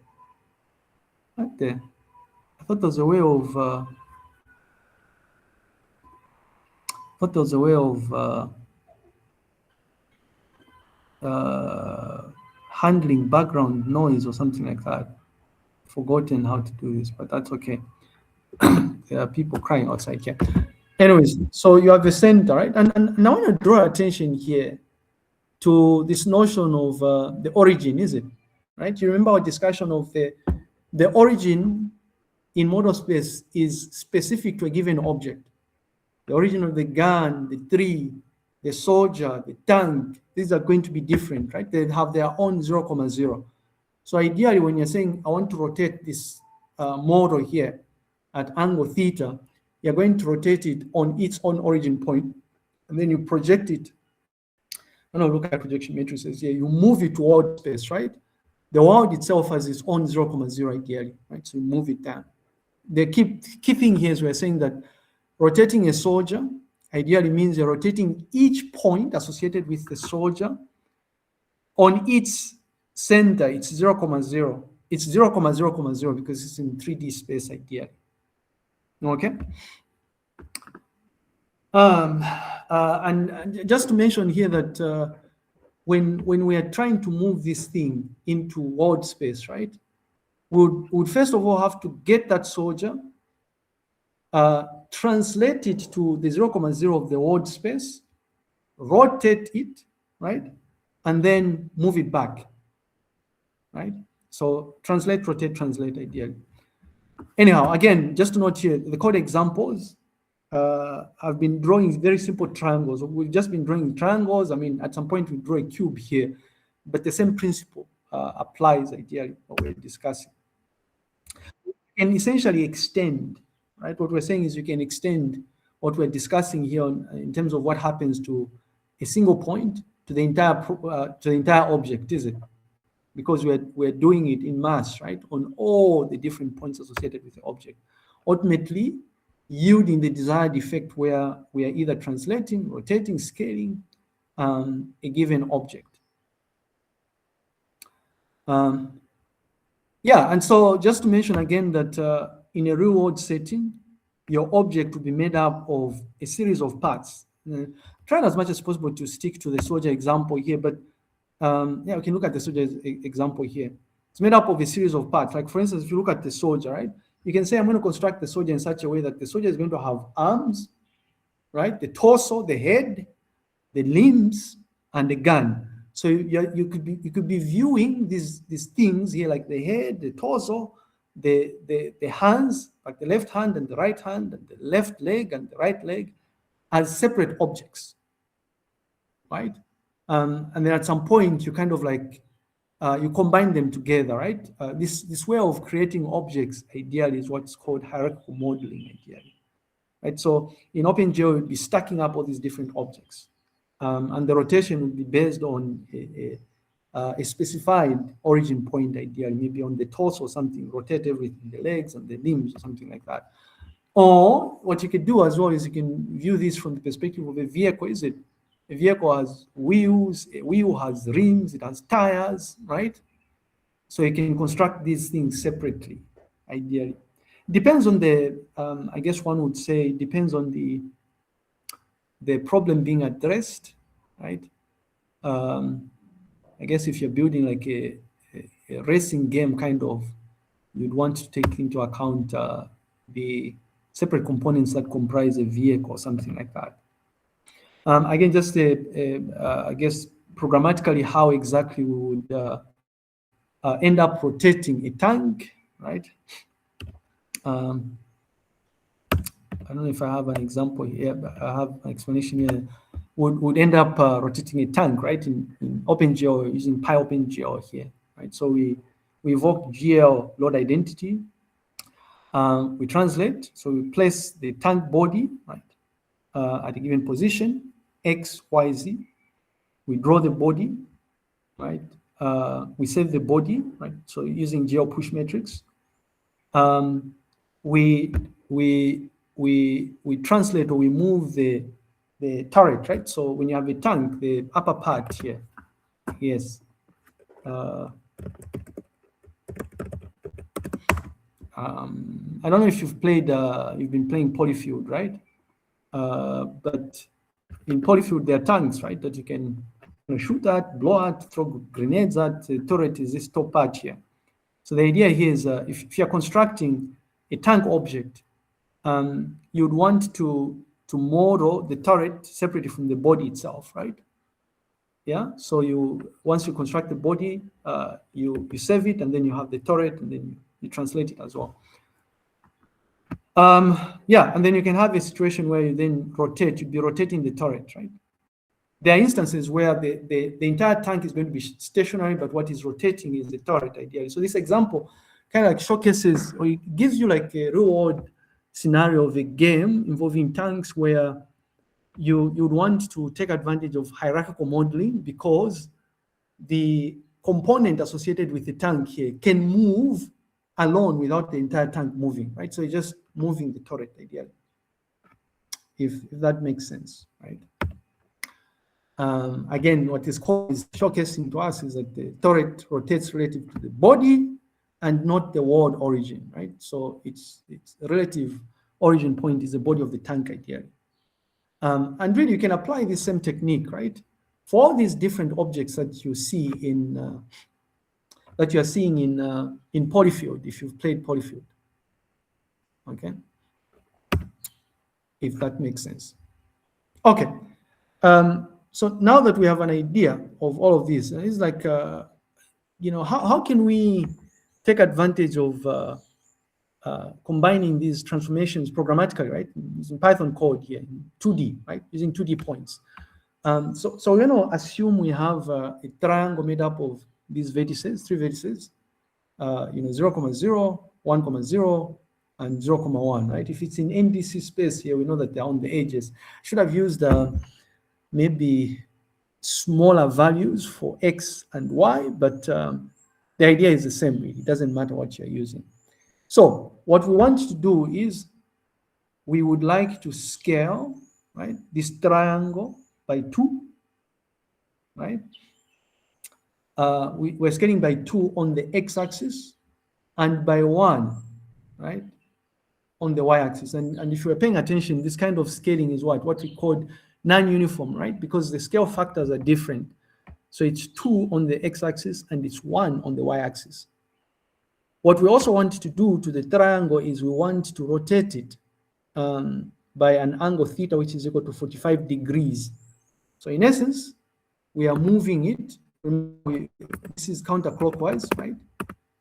Speaker 1: right there. I thought there was a way of, handling background noise or something like that. Forgotten how to do this, but that's okay. There are people crying outside here. Anyways, so you have the center, right? And I want to draw attention here to this notion of the origin, is it? Right? You remember our discussion of the origin in model space is specific to a given object. The origin of the gun, the tree, the soldier, the tank, these are going to be different, right? They have their own 0, 0. So ideally, when you're saying, I want to rotate this model here at angle theta, you're going to rotate it on its own origin point, and then you project it. When I look at projection matrices here, you move it toward space, right? The world itself has its own 0, 0 ideally, right? So you move it down. The key thing here is we're saying that rotating a soldier ideally means you're rotating each point associated with the soldier on its center. It's 0, 0. It's 0, 0, 0 because it's in 3D space ideally. Okay. And just to mention here that when we are trying to move this thing into world space, right, we would first of all have to get that soldier, translate it to the 0, 0 of the world space, rotate it, right, and then move it back, right? So translate, rotate, translate ideally. Anyhow, again, just to note here, the code examples, I've been drawing very simple triangles. We've just been drawing triangles. I mean, at some point we draw a cube here, but the same principle applies ideally what we're discussing. And essentially extend, right? What we're saying is you can extend what we're discussing here in terms of what happens to a single point to the entire object, is it? Because we're doing it in mass, right? On all the different points associated with the object. Ultimately, yielding the desired effect where we are either translating, rotating, scaling a given object. Yeah, and so just to mention again that in a real world setting, your object will be made up of a series of parts. Try as much as possible to stick to the soldier example here, but yeah, we can look at the soldier example here. It's made up of a series of parts. Like for instance, if you look at the soldier, right? You can say, I'm going to construct the soldier in such a way that the soldier is going to have arms, right? The torso, the head, the limbs, and the gun. So you could be viewing these things here, like the head, the torso, the hands, like the left hand and the right hand, and the left leg and the right leg, as separate objects, right? And then at some point you kind of like you combine them together, right? This way of creating objects ideally is what's called hierarchical modeling ideally, right? So in OpenGL, we'd be stacking up all these different objects, and the rotation would be based on a specified origin point ideally, maybe on the torso or something, rotate everything, the legs and the limbs or something like that. Or what you could do as well is you can view this from the perspective of a vehicle, is it? A vehicle has wheels, a wheel has rims, it has tires, right? So you can construct these things separately, ideally. Depends on the, I guess one would say, depends on the problem being addressed, right? I guess if you're building like a racing game kind of, you'd want to take into account the separate components that comprise a vehicle or something like that. Again, just I guess programmatically how exactly we would end up rotating a tank, right? I don't know if I have an example here, but I have an explanation here. Would end up rotating a tank, right? In OpenGL, using PyOpenGL here, right? So we evoke GL load identity. We translate, so we place the tank body, right, at a given position, X, Y, Z. We draw the body, right? We save the body, right? So using GL push matrix. We we translate or we move the turret, right? So when you have a tank, the upper part here, yes. I don't know if you've been playing Polyfield, right? But in Polyfield, there are tanks, right, that you can shoot at, blow at, throw grenades at. The turret is this top part here. So the idea here is if you're constructing a tank object, you'd want to model the turret separately from the body itself, right? Yeah. So once you construct the body, you save it, and then you have the turret, and then you translate it as well. Yeah, and then you can have a situation where you then rotate. You'd be rotating the turret, right? There are instances where the entire tank is going to be stationary, but what is rotating is the turret, ideally. So this example kind of like showcases, or it gives you like a real-world scenario of a game involving tanks where you'd want to take advantage of hierarchical modeling, because the component associated with the tank here can move alone without the entire tank moving, right? So you're just moving the turret, ideally, if that makes sense, right? Again, what is showcasing to us is that the turret rotates relative to the body and not the world origin, right? So its relative origin point is the body of the tank, ideally. And really, you can apply this same technique, right, for all these different objects that you see in that you are seeing in Polyfield, if you've played Polyfield. Okay, if that makes sense. Okay, so now that we have an idea of all of this, it's like, how can we take advantage of combining these transformations programmatically, right? Using Python code here in 2D, right? Using 2D points. So assume we have a triangle made up of these vertices, 3 vertices, 0, 0, 1, 0, and 0, 1, right? If it's in NDC space here, we know that they're on the edges. Should have used maybe smaller values for X and Y, but the idea is the same. It doesn't matter what you're using. So what we want to do is we would like to scale, right, this triangle by 2, right? We're scaling by 2 on the x-axis and by 1, right, on the y-axis. And if you're paying attention, this kind of scaling is what we call non-uniform, right? Because the scale factors are different. So it's 2 on the x-axis and it's 1 on the y-axis. What we also want to do to the triangle is we want to rotate it by an angle theta, which is equal to 45 degrees. So in essence, we are moving it. This is counterclockwise, right?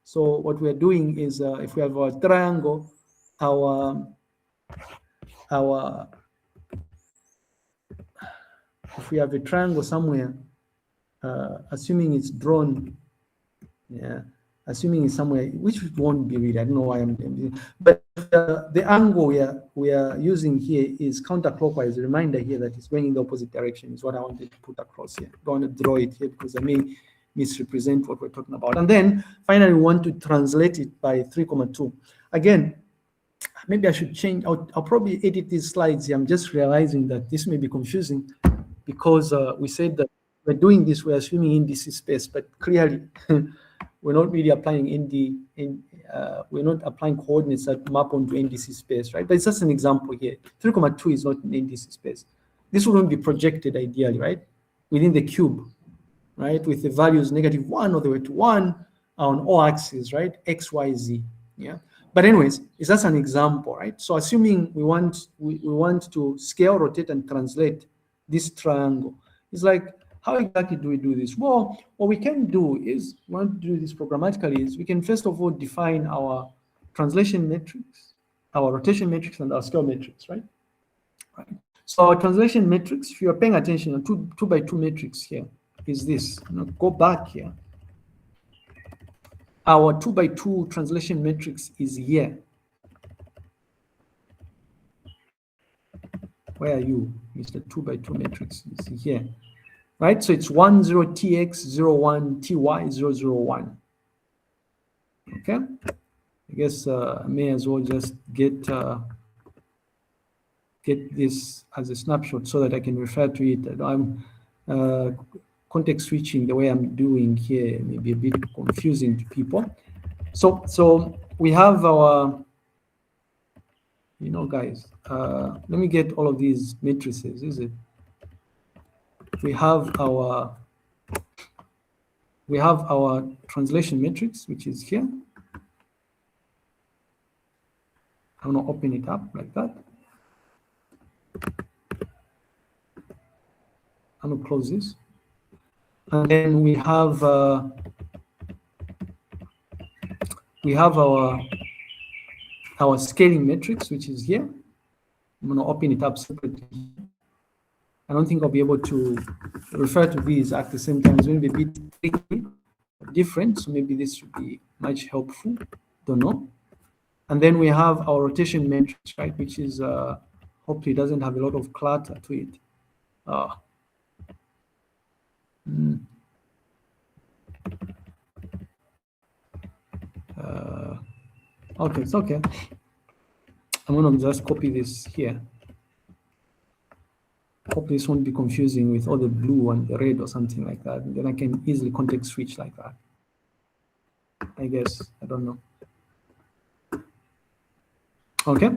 Speaker 1: So what we are doing is, if we have a triangle, if we have a triangle somewhere, assuming it's drawn, yeah, assuming it's somewhere, which won't be really, I don't know why I'm but the angle we are using here is counterclockwise. A reminder here that it's going in the opposite direction is what I wanted to put across here. Don't want to draw it here because I may misrepresent what we're talking about. And then finally, we want to translate it by 3,2. Again, maybe I should change. I'll probably edit these slides here. I'm just realizing that this may be confusing because we said that we're doing this, we're assuming NDC space, but clearly we're not really applying we're not applying coordinates that map onto NDC space, right? But it's just an example here. 3,2 is not an NDC space. This wouldn't be projected ideally, right? Within the cube, right? With the values -1 all the way to 1 on all axes, right? X, Y, Z, yeah? But anyways, it's just an example, right? So assuming we want to scale, rotate, and translate this triangle, it's like, how exactly do we do this? Well, what we can do is, we want to do this programmatically, is we can first of all define our translation matrix, our rotation matrix, and our scale matrix, right? So our translation matrix, if you're paying attention, a 2 by 2 matrix here is this. Go back here. Our 2 by 2 translation matrix is here. Where are you, Mr. 2 by 2 matrix? Is here. Right, so it's 10 tx 01 ty 001. Okay, I guess I may as well just get get this as a snapshot so that I can refer to it. I'm context switching the way I'm doing here may be a bit confusing to people. So we have our, you know, guys, let me get all of these matrices, is it? We have our translation matrix, which is here. I'm going to open it up like that. I'm going to close this. And then we have our scaling matrix, which is here. I'm going to open it up separately. I don't think I'll be able to refer to these at the same time. It's going to be a bit tricky, different, so maybe this should be much helpful. Don't know. And then we have our rotation matrix, right, which is hopefully doesn't have a lot of clutter to it. Okay, it's okay. I'm going to just copy this here. Hope this won't be confusing with all the blue and the red or something like that. And then I can easily context switch like that. I guess, I don't know. Okay,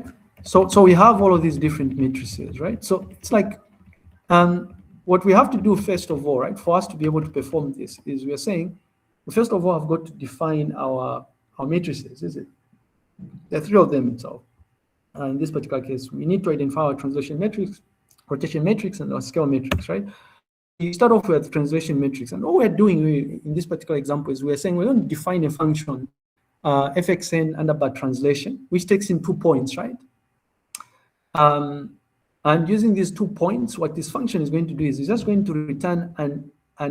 Speaker 1: so we have all of these different matrices, right? So it's like, what we have to do first of all, right, for us to be able to perform this is we are saying, first of all, I've got to define our matrices, is it? There are three of them itself. In this particular case, we need to identify our translation matrix, rotation matrix, and our scale matrix, right? We start off with translation matrix, and all we're doing in this particular example is we're saying we're going to define a function, fxn underbar translation, which takes in 2 points, right? And using these 2 points, what this function is going to do is it's just going to return a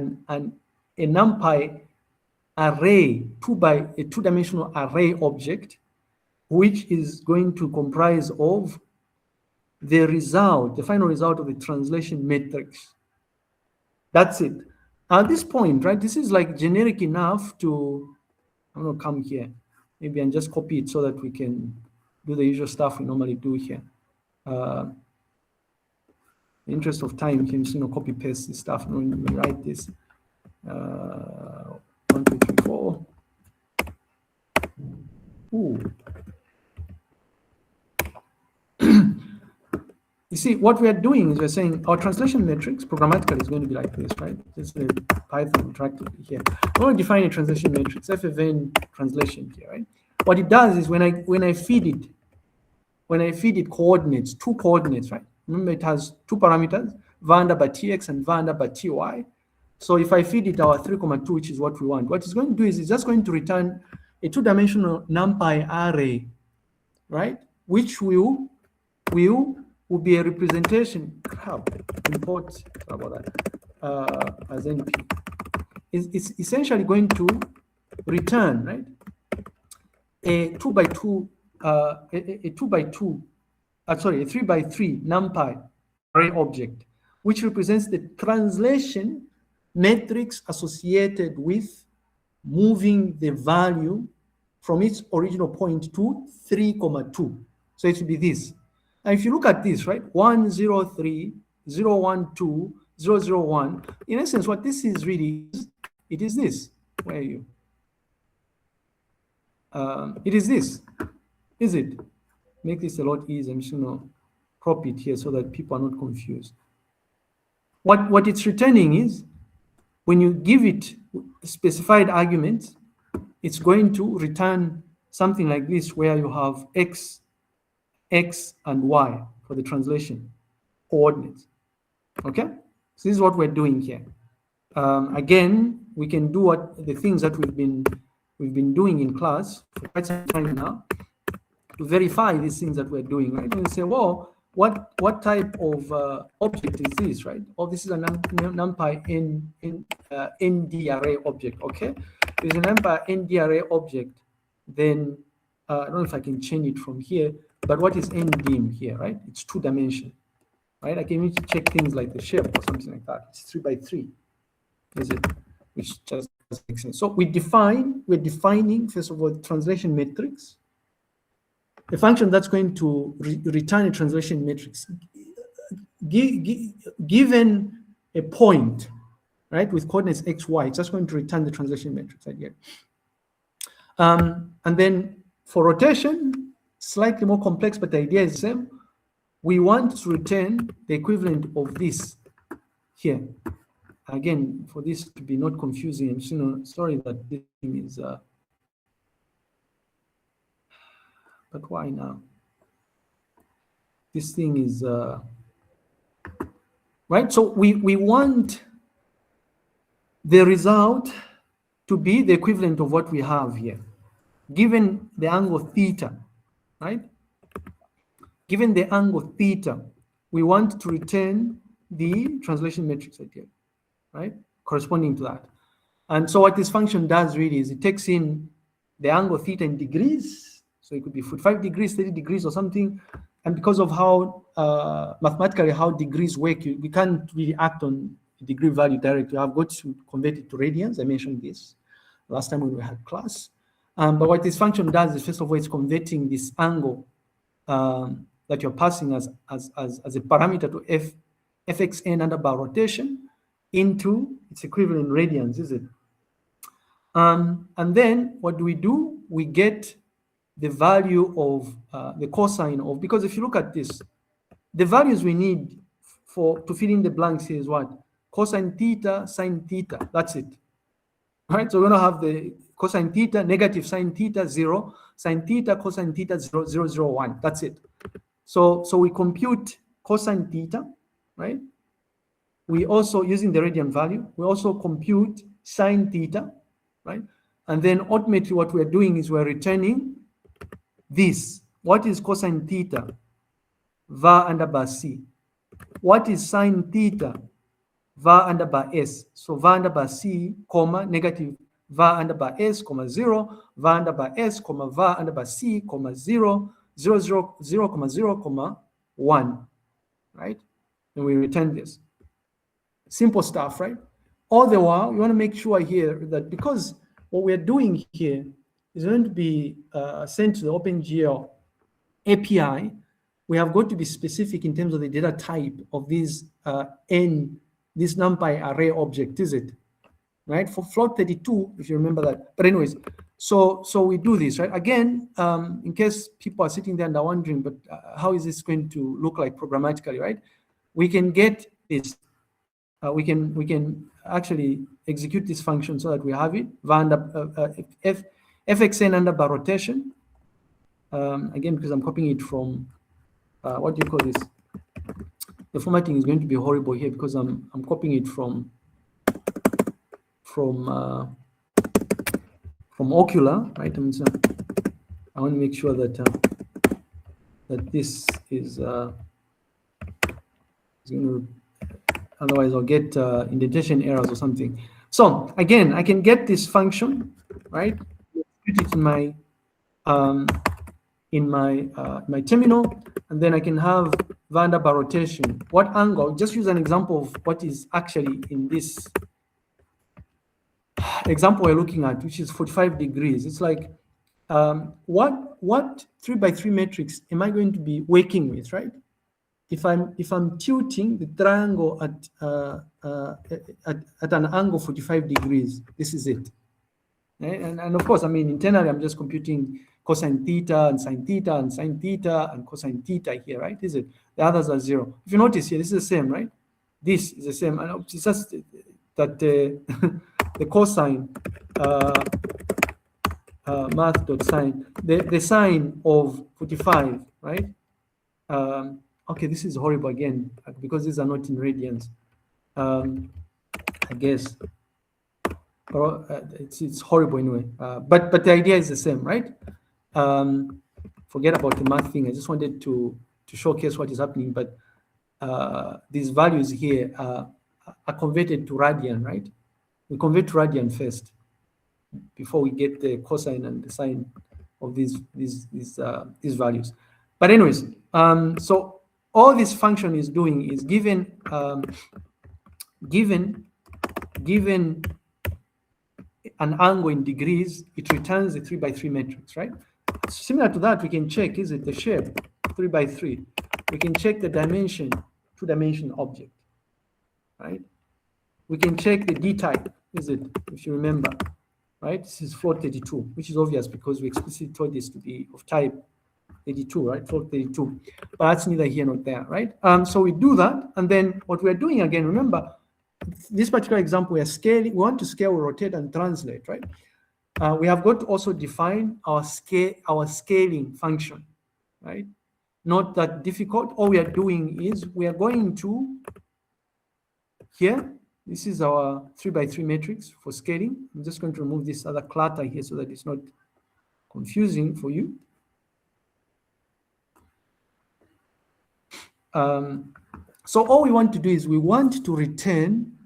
Speaker 1: NumPy array, a two-dimensional array object, which is going to comprise of the result, the final result of the translation matrix. That's it. At this point, right, this is like generic enough to, I'm going to come here, maybe and just copy it so that we can do the usual stuff we normally do here. In the interest of time, you can just copy paste this stuff and we write this. 1, 2, 3, 4. Ooh. You see, what we are doing is we're saying our translation matrix programmatically is going to be like this, right? This is the Python interactively here. I want to define a translation matrix, ffn translation here, right? What it does is when I feed it coordinates, 2 coordinates, right? Remember, it has 2 parameters, var underbar tx and var underbar ty. So if I feed it our 3,2, which is what we want, what it's going to do is it's just going to return a 2-dimensional NumPy array, right? Which will be a representation, import about that, as np. It's essentially going to return, right, a 3 by 3 NumPy array object, which represents the translation matrix associated with moving the value from its original point to 3,2. So it will be this. And if you look at this, right, 103, 012, 001, in essence, what this is really, it is this. Where are you? It is this, is it? Make this a lot easier. I'm just going to crop it here so that people are not confused. What it's returning is, when you give it specified arguments, it's going to return something like this, where you have x and y for the translation coordinates. Okay, so this is what we're doing here. Again, we can do the things that we've been doing in class for quite some time now to verify these things that we're doing, right? And say, well, what type of object is this, right? Oh, this is a NumPy ND array object. Okay, if it's a NumPy ND array object, then I don't know if I can change it from here. But what is ndim here, right? It's 2 dimension, right? I can need to check things like the shape or something like that. It's 3 by 3, is it? Which just makes sense. So we're defining, first of all, the translation matrix. a function that's going to return a translation matrix given a point, right, with coordinates x, y. It's just going to return the translation matrix again. And then for rotation, slightly more complex, but the idea is the same. We want to return the equivalent of this here. Again, for this to be not confusing, I'm just, sorry that this thing is, but why now? This thing is, right? So we want the result to be the equivalent of what we have here, given the angle theta, right? Given the angle theta, we want to return the translation matrix idea, right? Corresponding to that. And so what this function does really is it takes in the angle theta in degrees. So it could be 45 degrees, 30 degrees or something. And because of how mathematically how degrees work, we can't really act on degree value directly. I've got to convert it to radians. I mentioned this last time when we had class. But what this function does is, first of all, it's converting this angle that you're passing as a parameter to fxn under bar rotation into its equivalent radians, is it? And then what do? We get the value of the cosine of, because if you look at this, the values we need to fill in the blanks here is what? Cosine theta, sine theta, that's it. Right, so we're gonna have the cosine theta, negative sine theta, 0, sine theta, cosine theta, 0, 0, 0, 1, that's it. So we compute cosine theta, right? We also, using the radian value, we also compute sine theta, right? And then ultimately what we're doing is we're returning this. What is cosine theta? Va under bar C. What is sine theta? Va under bar S. So va under bar C, comma, negative va under bar S, comma 0, va under bar S, comma va under bar C, comma 0, 0, 0, 0, comma 0, comma 1, right? And we return this. Simple stuff, right? All the while, you want to make sure here that because what we're doing here is going to be sent to the OpenGL API, we have got to be specific in terms of the data type of these this NumPy array object, is it? Right? For float 32, if you remember that. But anyways, so we do this, right? Again, in case people are sitting there and are wondering, but how is this going to look like programmatically, right? We can get this. We can actually execute this function so that we have it. Fxn under bar rotation. Again, because I'm copying it from what do you call this? The formatting is going to be horrible here because I'm copying it from Okular, right? I want to make sure that that this is going to, otherwise I'll get indentation errors or something. So again, I can get this function, right? Put it in my terminal, and then I can have van der Waals rotation. What angle? Just use an example of what is actually in this example we're looking at, which is 45 degrees. It's like, what 3x3 matrix am I going to be working with, right? If I'm tilting the triangle at an angle 45 degrees, this is it. Right? And of course, I mean, internally, I'm just computing cosine theta and sine theta and sine theta and cosine theta here, right? Is it? The others are 0. If you notice here, this is the same, right? This is the same. And it's just that the cosine math.sine, the sine of 45, right? Okay, this is horrible again because these are not in radians. I guess. It's horrible anyway. But the idea is the same, right? Forget about the math thing. I just wanted to showcase what is happening. But these values here are converted to radian, right? We convert to radian first before we get the cosine and the sine of these values. But anyways, so all this function is doing is given an angle in degrees, it returns a 3x3 matrix, right? Similar to that, we can check, is it the shape 3 by 3? We can check the dimension, 2-dimensional object, right? We can check the D type, is it, if you remember, right? This is float 32, which is obvious because we explicitly told this to be of type 32, right? Float 32, but that's neither here nor there, right? So we do that, and then what we're doing again, remember, this particular example, we are scaling, we want to scale, rotate, and translate, right? We have got to also define our scaling function, right? Not that difficult. All we are doing is we are going to here. This is our 3 by 3 matrix for scaling. I'm just going to remove this other clutter here so that it's not confusing for you. So all we want to do is we want to return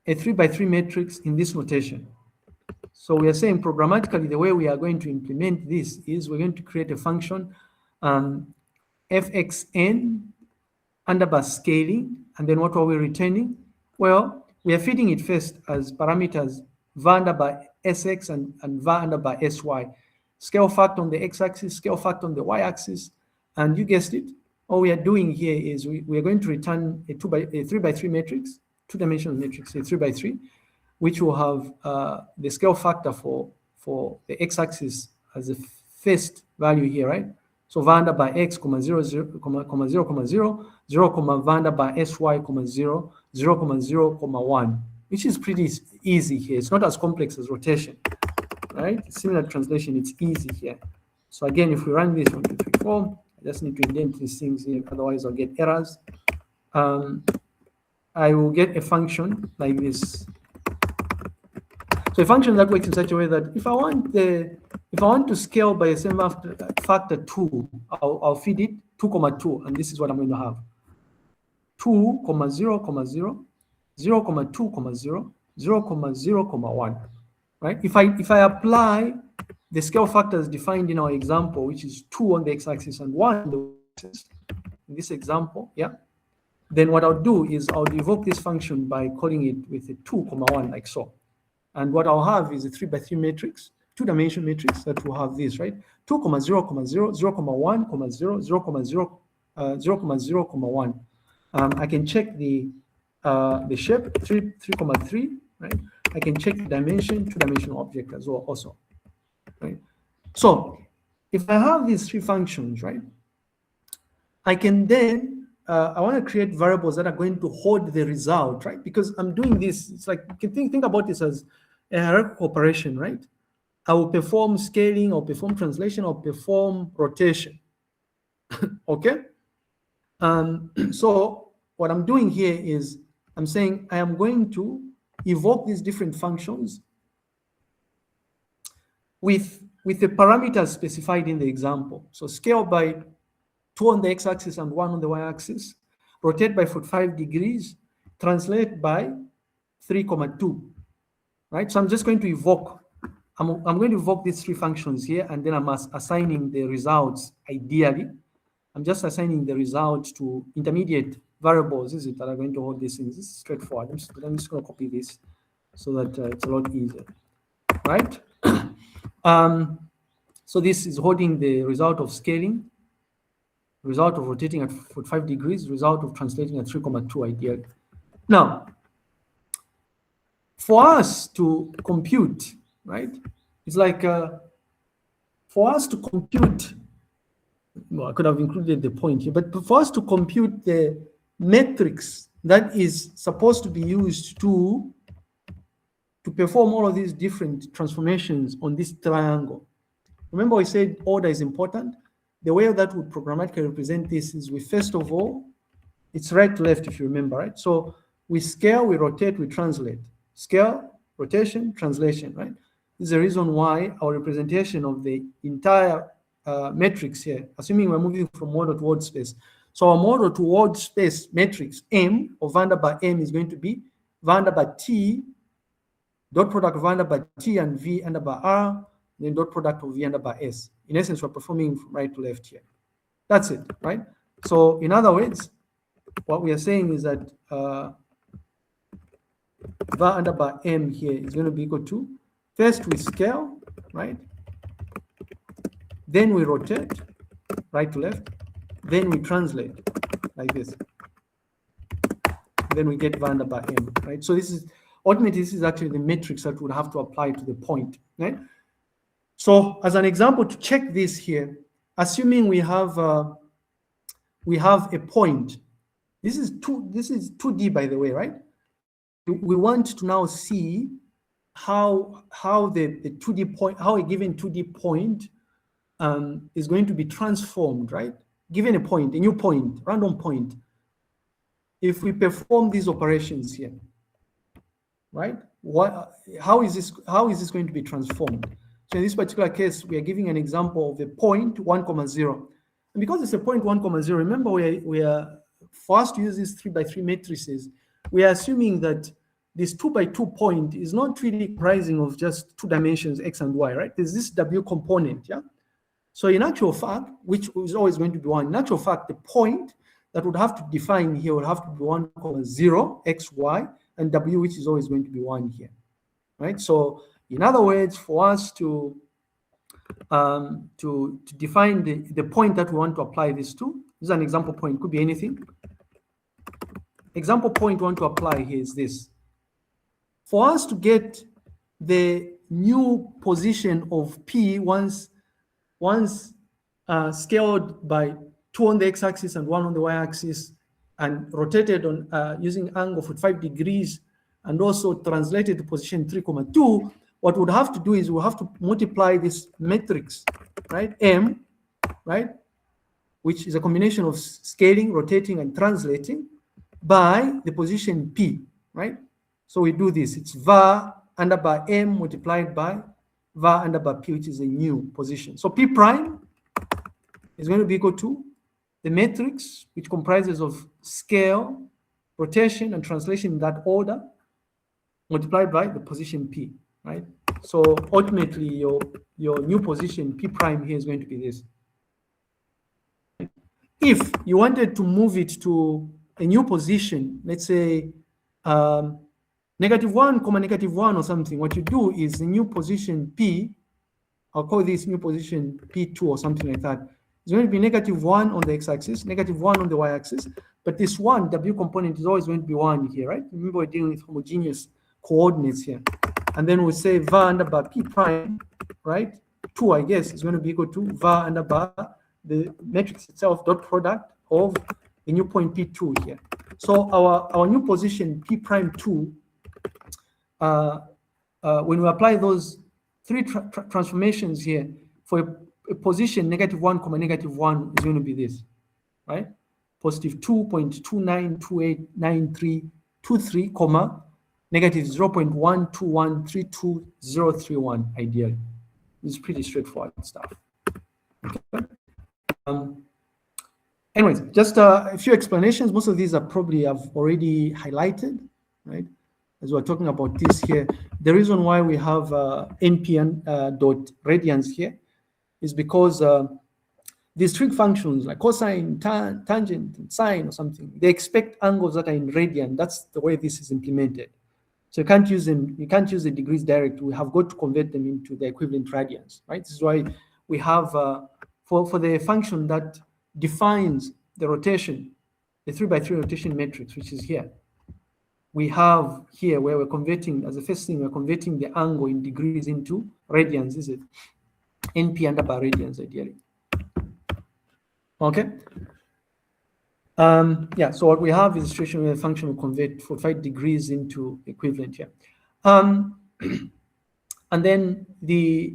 Speaker 1: a 3 by 3 matrix in this notation. So we are saying programmatically, the way we are going to implement this is we're going to create a function fxn underbar scaling, and then what are we returning? Well, we are feeding it first as parameters var underbar sx and var underbar sy. Scale factor on the x-axis, scale factor on the y-axis, and you guessed it. All we are doing here is we are going to return a 3 by 3 matrix, 2-dimensional matrix, a 3 by 3, which will have the scale factor for the x-axis as the first value here, right? So var underbar x, 0, 0, 0, 0, 0, 0, var underbar sy, 0, 0, 0, 1, which is pretty easy here. It's not as complex as rotation, right? Similar to translation, it's easy here. So again, if we run this 1, 2, 3, 4, I just need to indent these things here, otherwise I'll get errors. I will get a function like this. So a function that works in such a way that if I want to scale by a same factor 2, I'll feed it 2, 2, and this is what I'm going to have. 2, 0, 0, 0, 2, 0, 0, 0, 1. Right? If I apply the scale factors defined in our example, which is 2 on the x-axis and 1 on the y-axis, in this example, yeah, then what I'll do is I'll evoke this function by calling it with a 2, 1, like so. And what I'll have is a 3 by 3 matrix, 2-dimensional matrix that will have this, right? 2, 0, 0, 0, 1, 0, 0, 0, 0, 1. I can check the shape 3, 3, right? I can check the dimension, 2-dimensional object as well also, right? So if I have these 3 functions, right, I can then I want to create variables that are going to hold the result, right? Because I'm doing this, it's like you can think about this as a hierarchical operation, right? I will perform scaling, or perform translation, or perform rotation. Okay? So what I'm doing here is I'm saying I am going to evoke these different functions with the parameters specified in the example. So scale by 2 on the x-axis and 1 on the y-axis, rotate by 45 degrees, translate by 3, 2, right? So I'm just going to evoke, I'm going to evoke these 3 functions here, and then I'm assigning the results ideally. I'm just assigning the results to intermediate variables, is it, that are going to hold these things. This is straightforward. I'm just going to copy this so that it's a lot easier, right? So this is holding the result of scaling, result of rotating at 45 degrees, result of translating at 3, 2 ideally. Now, for us to compute, right, it's like for us to compute, well, I could have included the point here, but for us to compute the matrix that is supposed to be used to perform all of these different transformations on this triangle. Remember we said order is important. The way that we programmatically represent this is we, first of all, it's right to left, if you remember, right? So we scale, we rotate, we translate. Scale, rotation, translation, right? This is the reason why our representation of the entire matrix here, assuming we're moving from model to word space. So our model to word space matrix M, or var underbar M, is going to be var underbar T, dot product var underbar T and V underbar R, then dot product of V underbar S. In essence, we're performing from right to left here. That's it, right? So in other words, what we are saying is that var underbar M here is going to be equal to, first we scale, right? then we rotate right to left, then we translate like this. Then we get va under bar m, right? So this is, ultimately, this is actually the matrix that would have to apply to the point, right? So as an example to check this here, assuming we have a point, this is 2D, by the way, right? We want to now see how the 2D point, how a given 2D point is going to be transformed, right? Given a point, a new point, random point, if we perform these operations here, right? How is this going to be transformed? So in this particular case, we are giving an example of a point 1, 0. And because it's a point 1, 0, remember we are for us to use these 3x3 matrices, we are assuming that this 2x2 point is not really comprising of just 2 dimensions, x and y, right? There's this w component, yeah? So in actual fact, which is always going to be 1, in actual fact, the point that would have to define here would have to be 1, 0, x, y, and w, which is always going to be 1 here, right? So in other words, for us to define the point that we want to apply this to, this is an example point, could be anything. Example point we want to apply here is this. For us to get the new position of P once scaled by 2 on the x-axis and 1 on the y-axis, and rotated on using angle 45 degrees, and also translated to position 3,2, what we'll have to do is we'll have to multiply this matrix, right, M, right, which is a combination of scaling, rotating, and translating, by the position P, right? So we do this. It's var under bar M multiplied by var under bar P, which is a new position. So P prime is going to be equal to the matrix, which comprises of scale, rotation, and translation in that order, multiplied by the position P, right? So ultimately, your new position P prime here is going to be this. If you wanted to move it to a new position, let's say -1, -1 or something, what you do is the new position P, I'll call this new position P2 or something like that. It's going to be -1 on the x-axis, -1 on the y-axis, but this 1 W component is always going to be 1 here, right? Remember, we're dealing with homogeneous coordinates here. And then we say var under bar P prime, right? 2, I guess, is going to be equal to var under bar the matrix itself dot product of the new point P2 here. So our new position P prime 2, when we apply those 3 transformations here, for a position -1, -1 is going to be this, right? Positive 2.29289323, -0.121323031, ideally. It's pretty straightforward stuff. Okay. Anyways, just a few explanations. Most of these are probably I've already highlighted, right? As we're talking about this here, the reason why we have NP dot radians here is because these trig functions like cosine, tangent, and sine or something, they expect angles that are in radian. That's the way this is implemented. So you can't use them. You can't use the degrees direct. We have got to convert them into the equivalent radians, right? This is why we have for the function that defines the rotation, the 3x3 rotation matrix, which is here. We have here where we're converting, as the first thing, we're converting the angle in degrees into radians, is it? NP under bar radians, ideally. Okay. Yeah, so what we have is a situation where the function will convert 45 degrees into equivalent here. And then the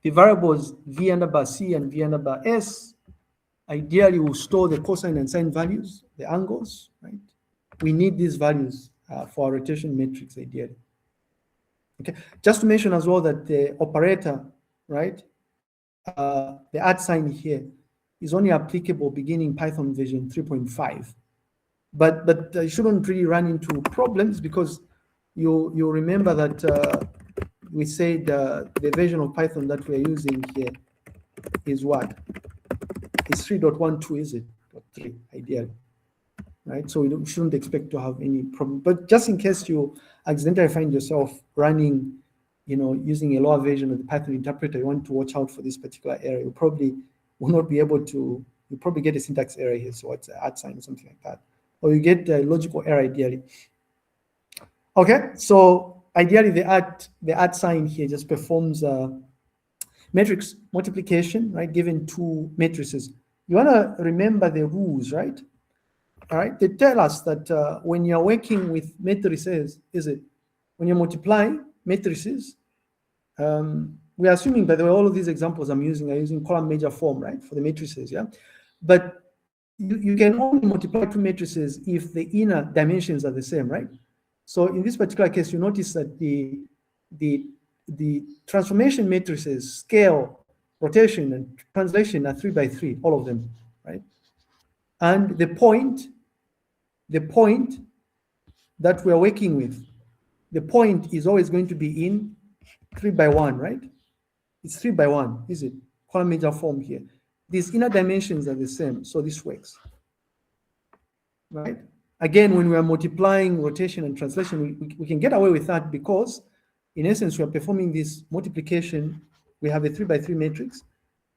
Speaker 1: variables V under bar C and V under bar S, ideally will store the cosine and sine values, the angles, right? We need these values for our rotation matrix, ideally. Okay, just to mention as well that the operator, right, the @ sign here is only applicable beginning Python version 3.5. But you shouldn't really run into problems, because you remember that we said the version of Python that we're using here is what? It's 3.12, is it? 3, ideally. Right, so we shouldn't expect to have any problem. But just in case you accidentally find yourself running using a lower version of the Python interpreter, you want to watch out for this particular error. You probably will not be able to, you probably get a syntax error here, so it's an @ sign or something like that. Or you get a logical error ideally. Okay, so ideally the @ sign here just performs matrix multiplication, right? Given two matrices. You want to remember the rules, right? All right, they tell us that when you're working with matrices, when you're multiplying matrices, we're assuming, by the way, all of these examples I'm using are using column major form, right, for the matrices, yeah? But you can only multiply two matrices if the inner dimensions are the same, right? So in this particular case, you notice that the transformation matrices, scale, rotation, and translation are 3 by 3, all of them, right? And the point that we're working with, the point is always going to be in 3 by 1, right? It's 3 by 1, is it? Column major form here. These inner dimensions are the same, so this works, right? Again, when we are multiplying rotation and translation, we can get away with that because, in essence, we are performing this multiplication. We have a 3 by 3 matrix,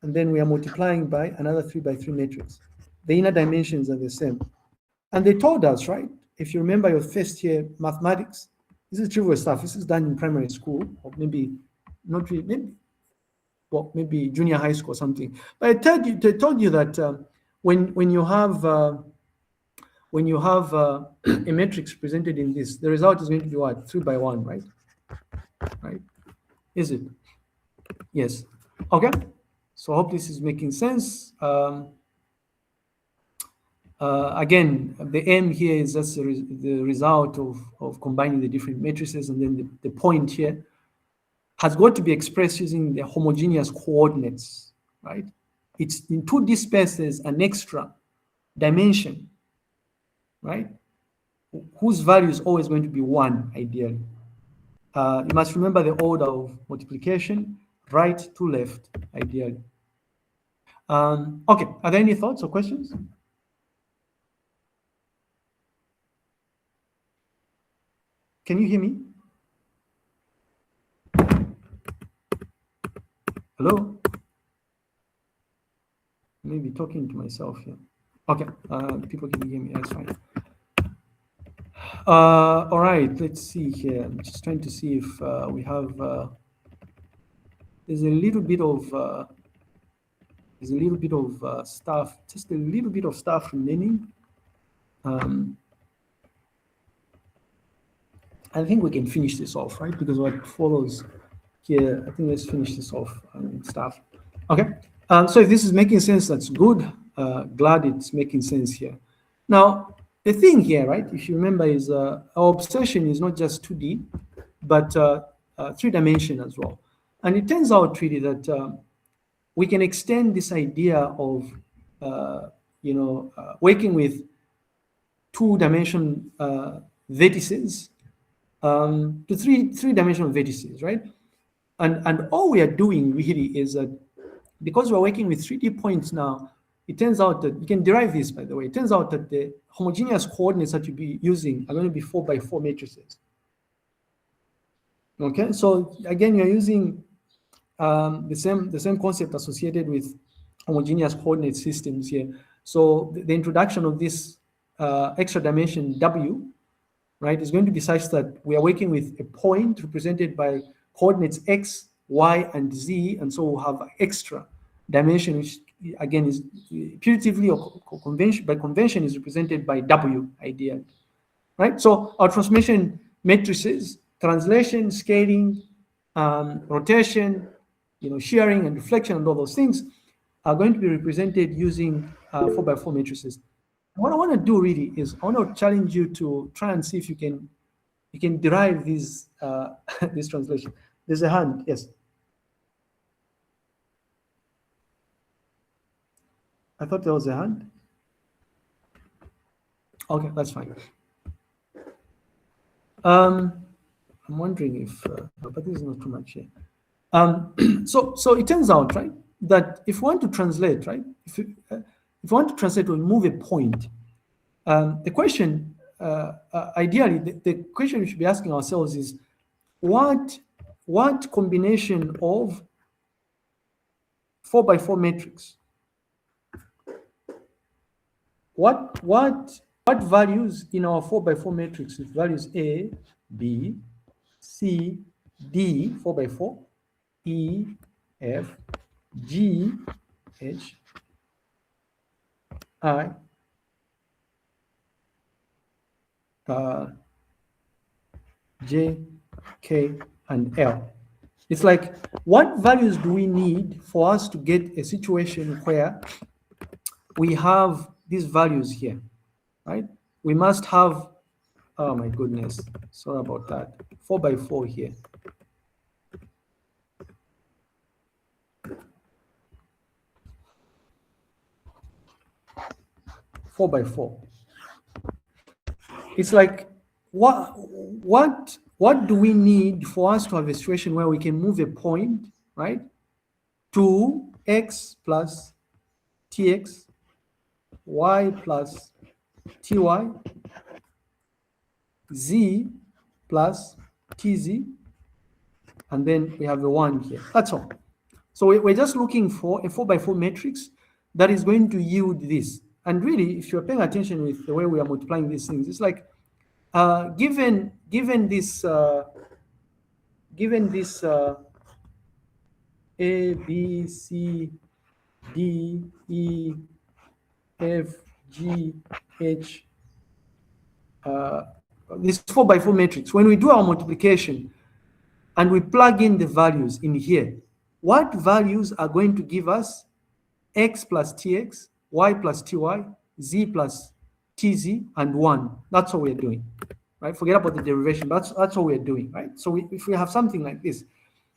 Speaker 1: and then we are multiplying by another 3 by 3 matrix. The inner dimensions are the same. And they told us, right? If you remember your first year mathematics, this is trivial stuff. This is done in primary school, or maybe not really, maybe junior high school or something. But they told you that when you have a matrix presented in this, the result is going to be what? 3 by 1, right? Right? Is it? Yes. Okay. So I hope this is making sense. Again, the M here is just the result of combining the different matrices, and then the point here has got to be expressed using the homogeneous coordinates, right? It's in 2D space, there's an extra dimension, right? Whose value is always going to be 1, ideally. You must remember the order of multiplication, right to left, ideally. Okay, are there any thoughts or questions? Can you hear me? Hello? Maybe talking to myself here. Okay, people can hear me, that's fine. All right, let's see here. I'm just trying to see if we have, there's a little bit of stuff, just a little bit of stuff remaining. I think we can finish this off, right? Because what follows here, I think let's finish this off stuff. Okay, so if this is making sense, that's good. Glad it's making sense here. Now, the thing here, right, if you remember, is our obsession is not just 2D, but 3-dimension as well. And it turns out really that we can extend this idea of, working with 2-dimension vertices to three-dimensional vertices, right? And all we are doing really is that because we're working with 3D points now, it turns out that you can derive this, by the way. It turns out that the homogeneous coordinates that you'll be using are going to be 4 by 4 matrices. Okay, so again, you're using the same concept associated with homogeneous coordinate systems here. So the introduction of this extra dimension W, right, is going to be such that we are working with a point represented by coordinates X, Y, and Z, and so we'll have extra dimension, which again is putatively or by convention is represented by W, ideally, right? So our transformation matrices, translation, scaling, rotation, shearing and reflection and all those things are going to be represented using 4 by 4 matrices. What I want to do really is I want to challenge you to try and see if you can derive these this translation. There's a hand, yes. I thought there was a hand. Okay, that's fine. I'm wondering if, but this is not too much here. So it turns out, right, that if we want to translate, right, if we want to translate or move a point, the question, ideally, the question we should be asking ourselves is, what what combination of 4x4 matrix, what values in our 4x4 matrix with values A, B, C, D, 4x4, E, F, G, H, I, J, K, and L. It's like, what values do we need for us to get a situation where we have these values here, right? We must have, oh my goodness, sorry about that, 4x4 here. 4x4. It's like, what do we need for us to have a situation where we can move a point, right, to x plus tx, y plus ty, z plus tz, and then we have a 1 here. That's all. So we're just looking for a 4x4 matrix that is going to yield this. And really, if you're paying attention with the way we are multiplying these things, it's like, given this A, B, C, D, E, F, G, H, this 4x4 matrix, when we do our multiplication and we plug in the values in here, what values are going to give us x plus tx, y plus ty, z plus tz, and 1? That's what we're doing, right? Forget about the derivation. That's what we're doing, right? So if we have something like this,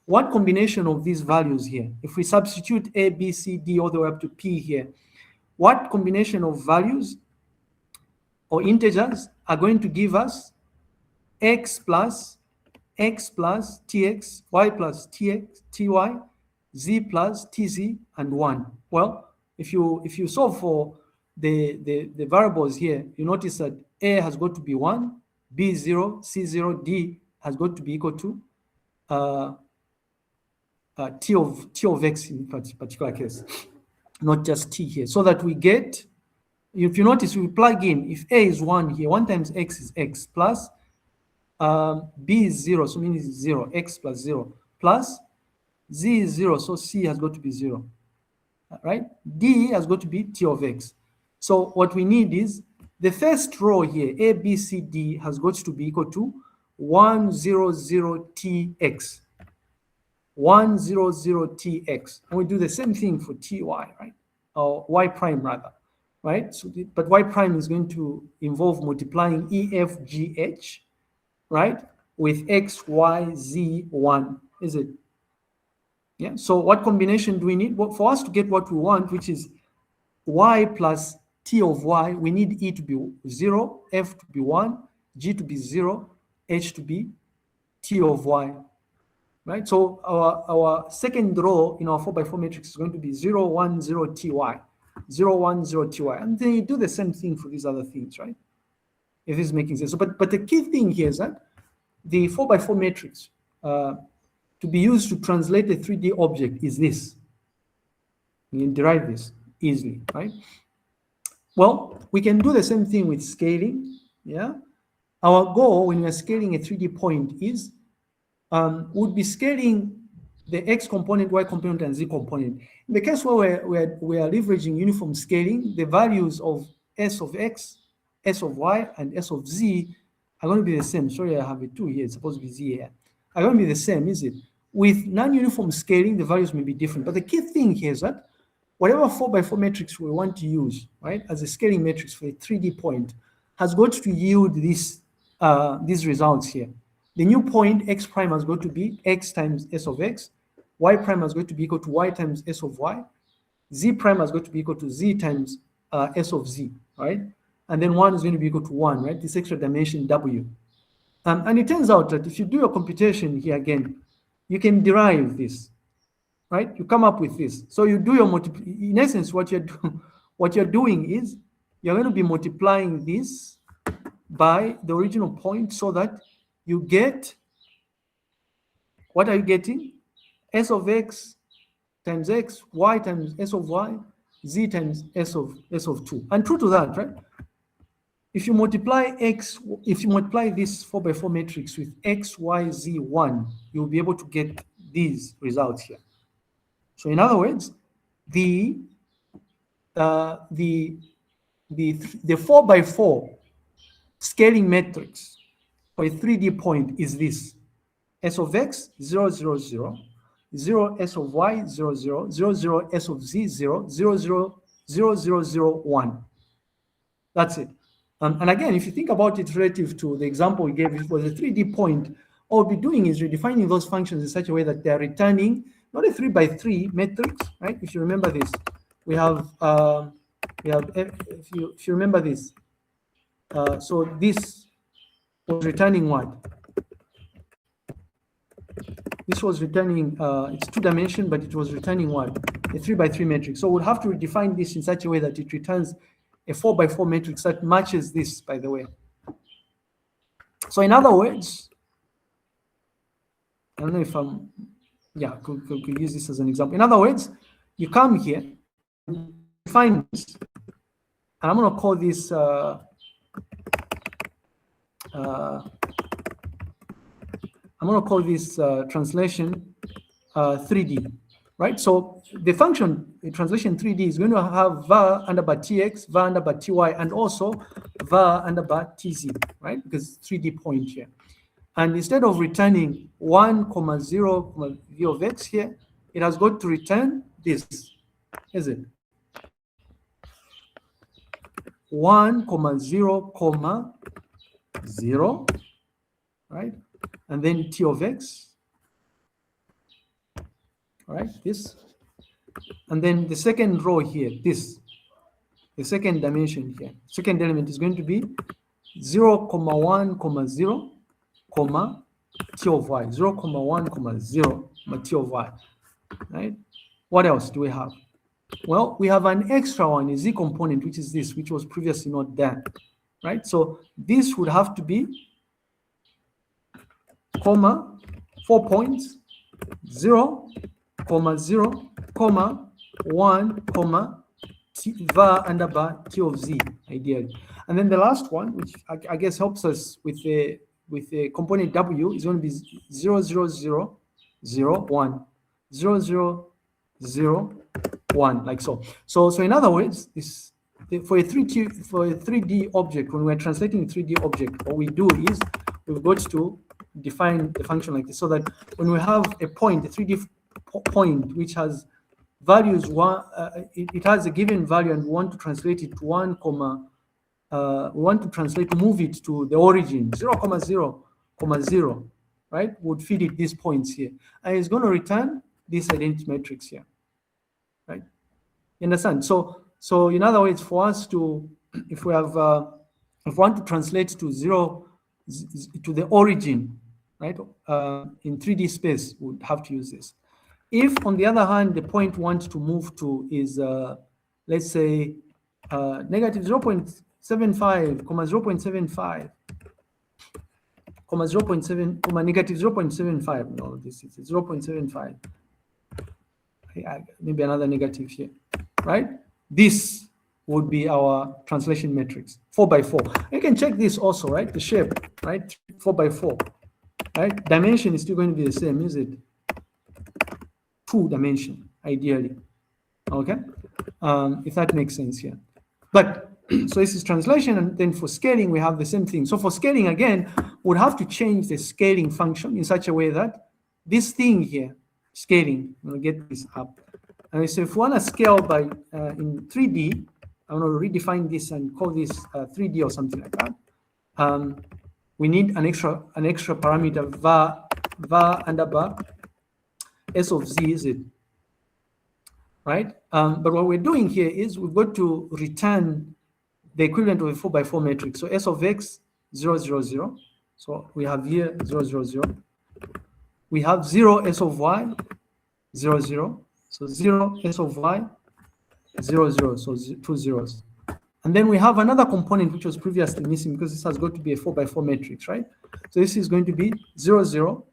Speaker 1: what combination of these values here, if we substitute A, B, C, D all the way up to P here, what combination of values or integers are going to give us x plus tx, y plus tx, ty, z plus tz, and 1? Well, if you solve for the variables here, you notice that A has got to be 1, B 0, C 0, D has got to be equal to T of X in particular case, not just T here, so that we get, if you notice, we plug in, if A is 1 here, 1 times X is X, plus B is 0, so means it's 0, X plus 0, plus Z is 0, so C has got to be 0, right? D has got to be T of X. So what we need is, the first row here, A, B, C, D, has got to be equal to 1, 0, 0, Tx. 1, 0, 0, Tx. And we do the same thing for Ty, right? Or Y prime rather, right? So, but Y prime is going to involve multiplying EFGH, right, with X, Y, Z, 1, is it? Yeah, so what combination do we need? Well, for us to get what we want, which is Y plus T of Y, we need E to be 0, F to be 1, G to be 0, H to be T of Y, right? So our second row in our 4x4 matrix is going to be 0, 1, 0, Ty, 0, 1, 0, Ty. And then you do the same thing for these other things, right? If this is making sense. So, but the key thing here is that the 4x4 matrix to be used to translate a 3D object is this. You can derive this easily, right? Well, we can do the same thing with scaling, yeah? Our goal when we are scaling a 3D point is, would be scaling the X component, Y component, and Z component. In the case where we are leveraging uniform scaling, the values of S of X, S of Y, and S of Z are going to be the same. Sorry, I have a 2 here, it's supposed to be Z here. Are going to be the same, is it? With non-uniform scaling, the values may be different. But the key thing here is that whatever 4x4 matrix we want to use, right, as a scaling matrix for a 3D point, has got to yield this, these results here. The new point, X prime, has got to be X times S of X, Y prime has got to be equal to Y times S of Y, Z prime has got to be equal to Z times S of Z, right? And then 1 is going to be equal to 1, right? This extra dimension W. And it turns out that if you do your computation here again, you can derive this, right? You come up with this. So you do your multiplication. In essence, what you're doing is you're going to be multiplying this by the original point so that you get what are you getting? S of x times x, y times s of y, z times s of 2. And true to that, right? If you multiply this 4x4 matrix with x, y, z, 1, you'll be able to get these results here. So in other words, the 4x4 scaling matrix for a 3D point is this: s of x 0, 0, 0, 0 s of y 0, 0, 0, 0 s of z 0, 0, 0, 0, 0, 0, 1. That's it. And again, if you think about it relative to the example we gave, if it was a 3D point, all we'll be doing is redefining those functions in such a way that they are returning not a 3x3 matrix, right? If you remember this, we have if you remember this, so this was returning what? This was returning, it's 2-dimension, but it was returning what? A 3x3 matrix. So we'll have to redefine this in such a way that it returns a 4x4 matrix that matches this, by the way. So in other words, I don't know if I'm, yeah, could use this as an example. In other words, you come here, define this, and I'm going to call this translation 3D, right? So the function translation 3D is going to have var underbar tx, var underbar ty, and also var underbar tz, right? Because it's 3D point here. And instead of returning 1, 0, v of x here, it has got to return this, is it? 1, 0, 0, right? And then t of x, all right, this. And then the second row here, this, the second dimension here, second element is going to be 0, 1, 0, t of y, 0, 1, 0, t of y, right? What else do we have? Well, we have an extra one, a z component, which is this, which was previously not there, right? So this would have to be 4 points, 0, 0, 1, var underbar t of z, ideally. And then the last one, which I guess helps us with the component w, is going to be 0, 0, 0, 0, 1, 0, 0, 0, 1, like so. So in other words, this for a 3D object, when we're translating a 3D object, what we do is we've got to define the function like this, so that when we have a point, a 3D point, which has values it has a given value, and we want to translate it to 1, move it to the origin 0, 0, 0, right? Would feed it these points here, and it's going to return this identity matrix here, right? You understand? So in other words, for us to, if we want to translate to 0 to the origin, right, in 3D space, we would have to use this. If, on the other hand, the point we want to move to is, let's say, negative 0.75, 0.75, 0.7, negative 0.75, no, this is 0.75, maybe another negative here, right? This would be our translation matrix, 4x4. You can check this also, right? The shape, right? 4x4, right? Dimension is still going to be the same, is it? 2-dimension, ideally, okay? If that makes sense here. But, so this is translation, and then for scaling, we have the same thing. So for scaling, again, we'll have to change the scaling function in such a way that this thing here, scaling, I'm gonna get this up. And so if we want to scale by, in 3D, I'm going to redefine this and call this 3D or something like that. We need an extra parameter, var underbar s of z, is it? Right? But what we're doing here is we've got to return the equivalent of a 4x4 matrix. So s of x, 0, 0, 0. So we have here 0, 0, 0. We have 0 s of y, 0, 0. So 0 s of y, 0, 0, so 2 zeros. And then we have another component which was previously missing because this has got to be a 4x4 matrix, right? So this is going to be 0, 0,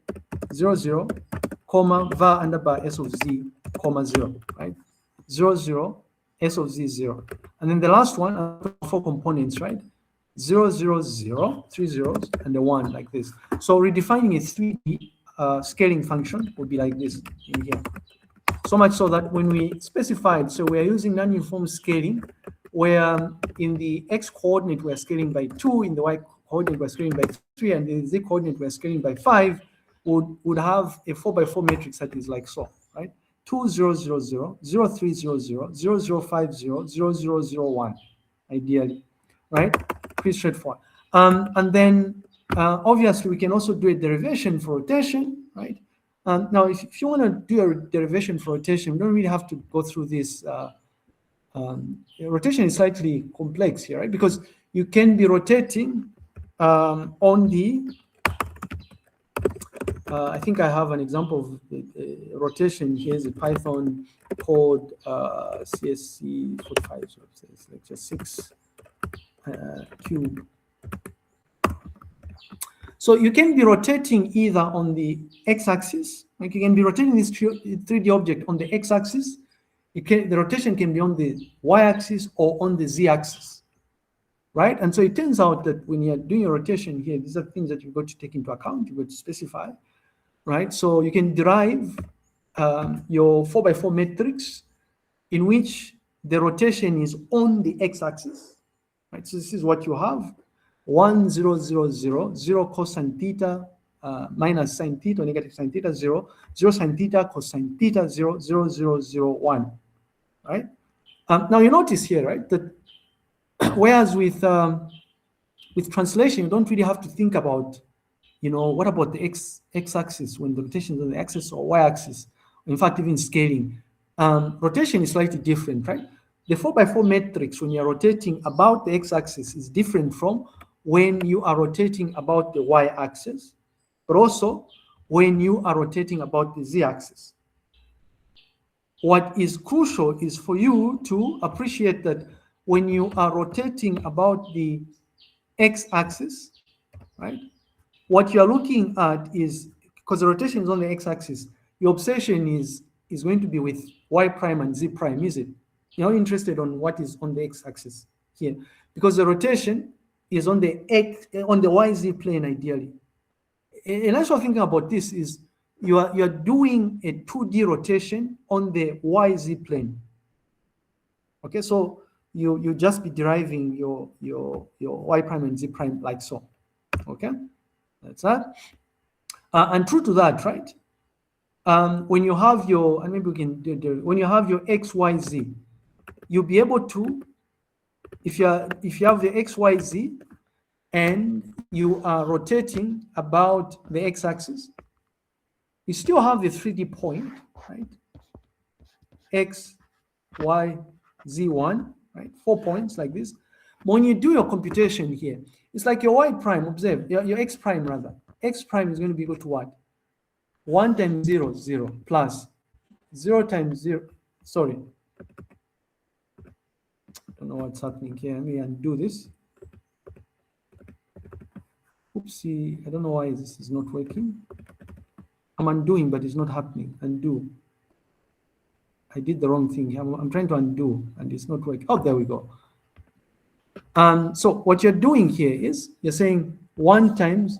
Speaker 1: 0, 0, comma, var underbar s of z, comma 0, right? 0, 0, s of z 0. And then the last one, 4 components, right? 0, 0, 0, 3 zeros, and the 1 like this. So redefining a 3D scaling function would be like this in here. So much so that when we specified, so we are using non-uniform scaling, where in the x coordinate we're scaling by 2, in the y coordinate we're scaling by 3, and in the z coordinate we're scaling by 5, would have a 4x4 matrix that is like so, right? 2, 0, 0, 0, 0, 3, 0, 0, 0, 0, 5, 0, 0, 0, 0, 1, ideally, right? Pretty straightforward. And then obviously we can also do a derivation for rotation, right? Now, if you want to do a derivation for rotation, you don't really have to go through this. Rotation is slightly complex here, right? Because you can be rotating on the, I think I have an example of rotation. Here's a Python code, CSC 45, so it's like just 6 cube. So you can be rotating either on the x-axis, like you can be rotating this 3D object on the x-axis. The rotation can be on the y-axis or on the z-axis, right? And so it turns out that when you're doing a rotation here, these are things that you've got to take into account, you've got to specify, right? So you can derive your 4x4 matrix in which the rotation is on the x-axis, right? So this is what you have. 1, 0, 0, 0, 0 cosine theta minus sine theta, negative sine theta, 0, 0 sine theta, cosine theta, 0, 0, 0, 0, 1, right? Now you notice here, right, that whereas with translation, you don't really have to think about, you know, what about the x-axis when the rotation is on the axis or y-axis? In fact, even scaling. Rotation is slightly different, right? The 4x4 matrix, when you're rotating about the x-axis, is different from when you are rotating about the y-axis, but also when you are rotating about the z-axis. What is crucial is for you to appreciate that when you are rotating about the x-axis, right, what you're looking at is, because the rotation is on the x-axis, your obsession is going to be with y prime and z prime, is it? You're not interested on what is on the x-axis here, because the rotation is on the yz plane ideally. A nice way of thinking about this is you are doing a 2D rotation on the yz plane. Okay, so you just be deriving your y prime and z prime like so. Okay, that's that. And true to that, right? When you have your, and maybe we can do, when you have your x, y, z, you'll be able to, if you have the x, y, z, and you are rotating about the x-axis, you still have the 3D point, right? X, y, z1, right? 4 points like this. But when you do your computation here, it's like your y prime, observe, your x prime rather. X prime is going to be equal to what? 1 times 0, 0, plus 0 times 0, sorry. I don't know what's happening here. Let me undo this. Oopsie, I don't know why this is not working. I'm undoing, but it's not happening. Undo. I did the wrong thing. I'm trying to undo, and it's not working. Oh, there we go. So what you're doing here is you're saying 1 times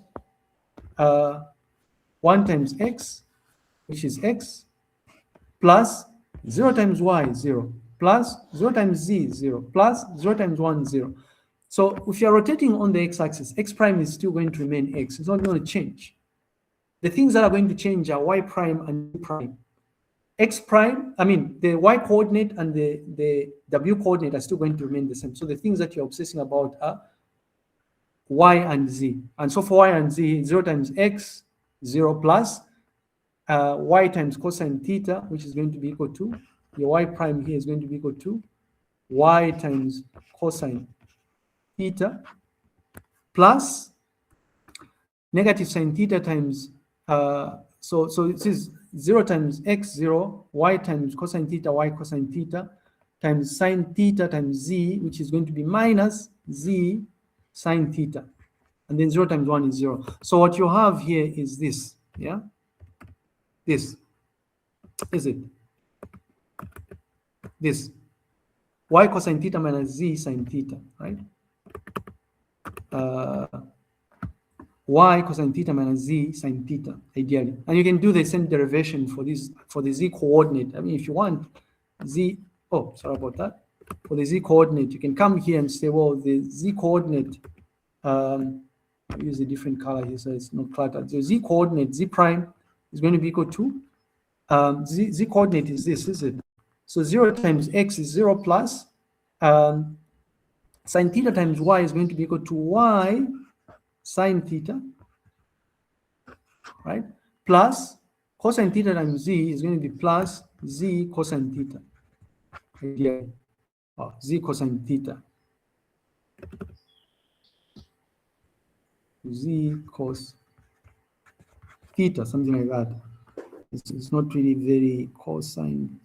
Speaker 1: x, which is x, plus 0 times y, 0, plus 0 times z, 0, plus 0 times 1, 0. So if you're rotating on the x-axis, x prime is still going to remain x. It's not going to change. The things that are going to change are y prime and z prime. X prime, I mean, the y coordinate and the w coordinate are still going to remain the same. So the things that you're obsessing about are y and z. And so for y and z, 0 times x, 0 plus y times cosine theta, which is going to be equal to, your y prime here is going to be equal to y times cosine theta plus negative sine theta times, so this is 0 times x, 0, y times cosine theta, y cosine theta, times sine theta times z, which is going to be minus z sine theta. And then 0 times 1 is 0. So what you have here is this, yeah? This, is it? This. Y cosine theta minus Z sine theta, right? Y cosine theta minus Z sine theta, ideally. And you can do the same derivation for this, for the Z coordinate. I mean, if you want Z, oh, sorry about that. For the Z coordinate, you can come here and say, well, the Z coordinate, I use a different color here, so it's not cluttered. The Z coordinate, Z prime, is going to be equal to, Z coordinate is this, is it? So 0 times X is 0 plus, sine theta times Y is going to be equal to Y sine theta, right? Plus cosine theta times Z is going to be plus Z cosine theta. Yeah. Oh, Z cosine theta. Z cos theta, something like that. It's not really very cosine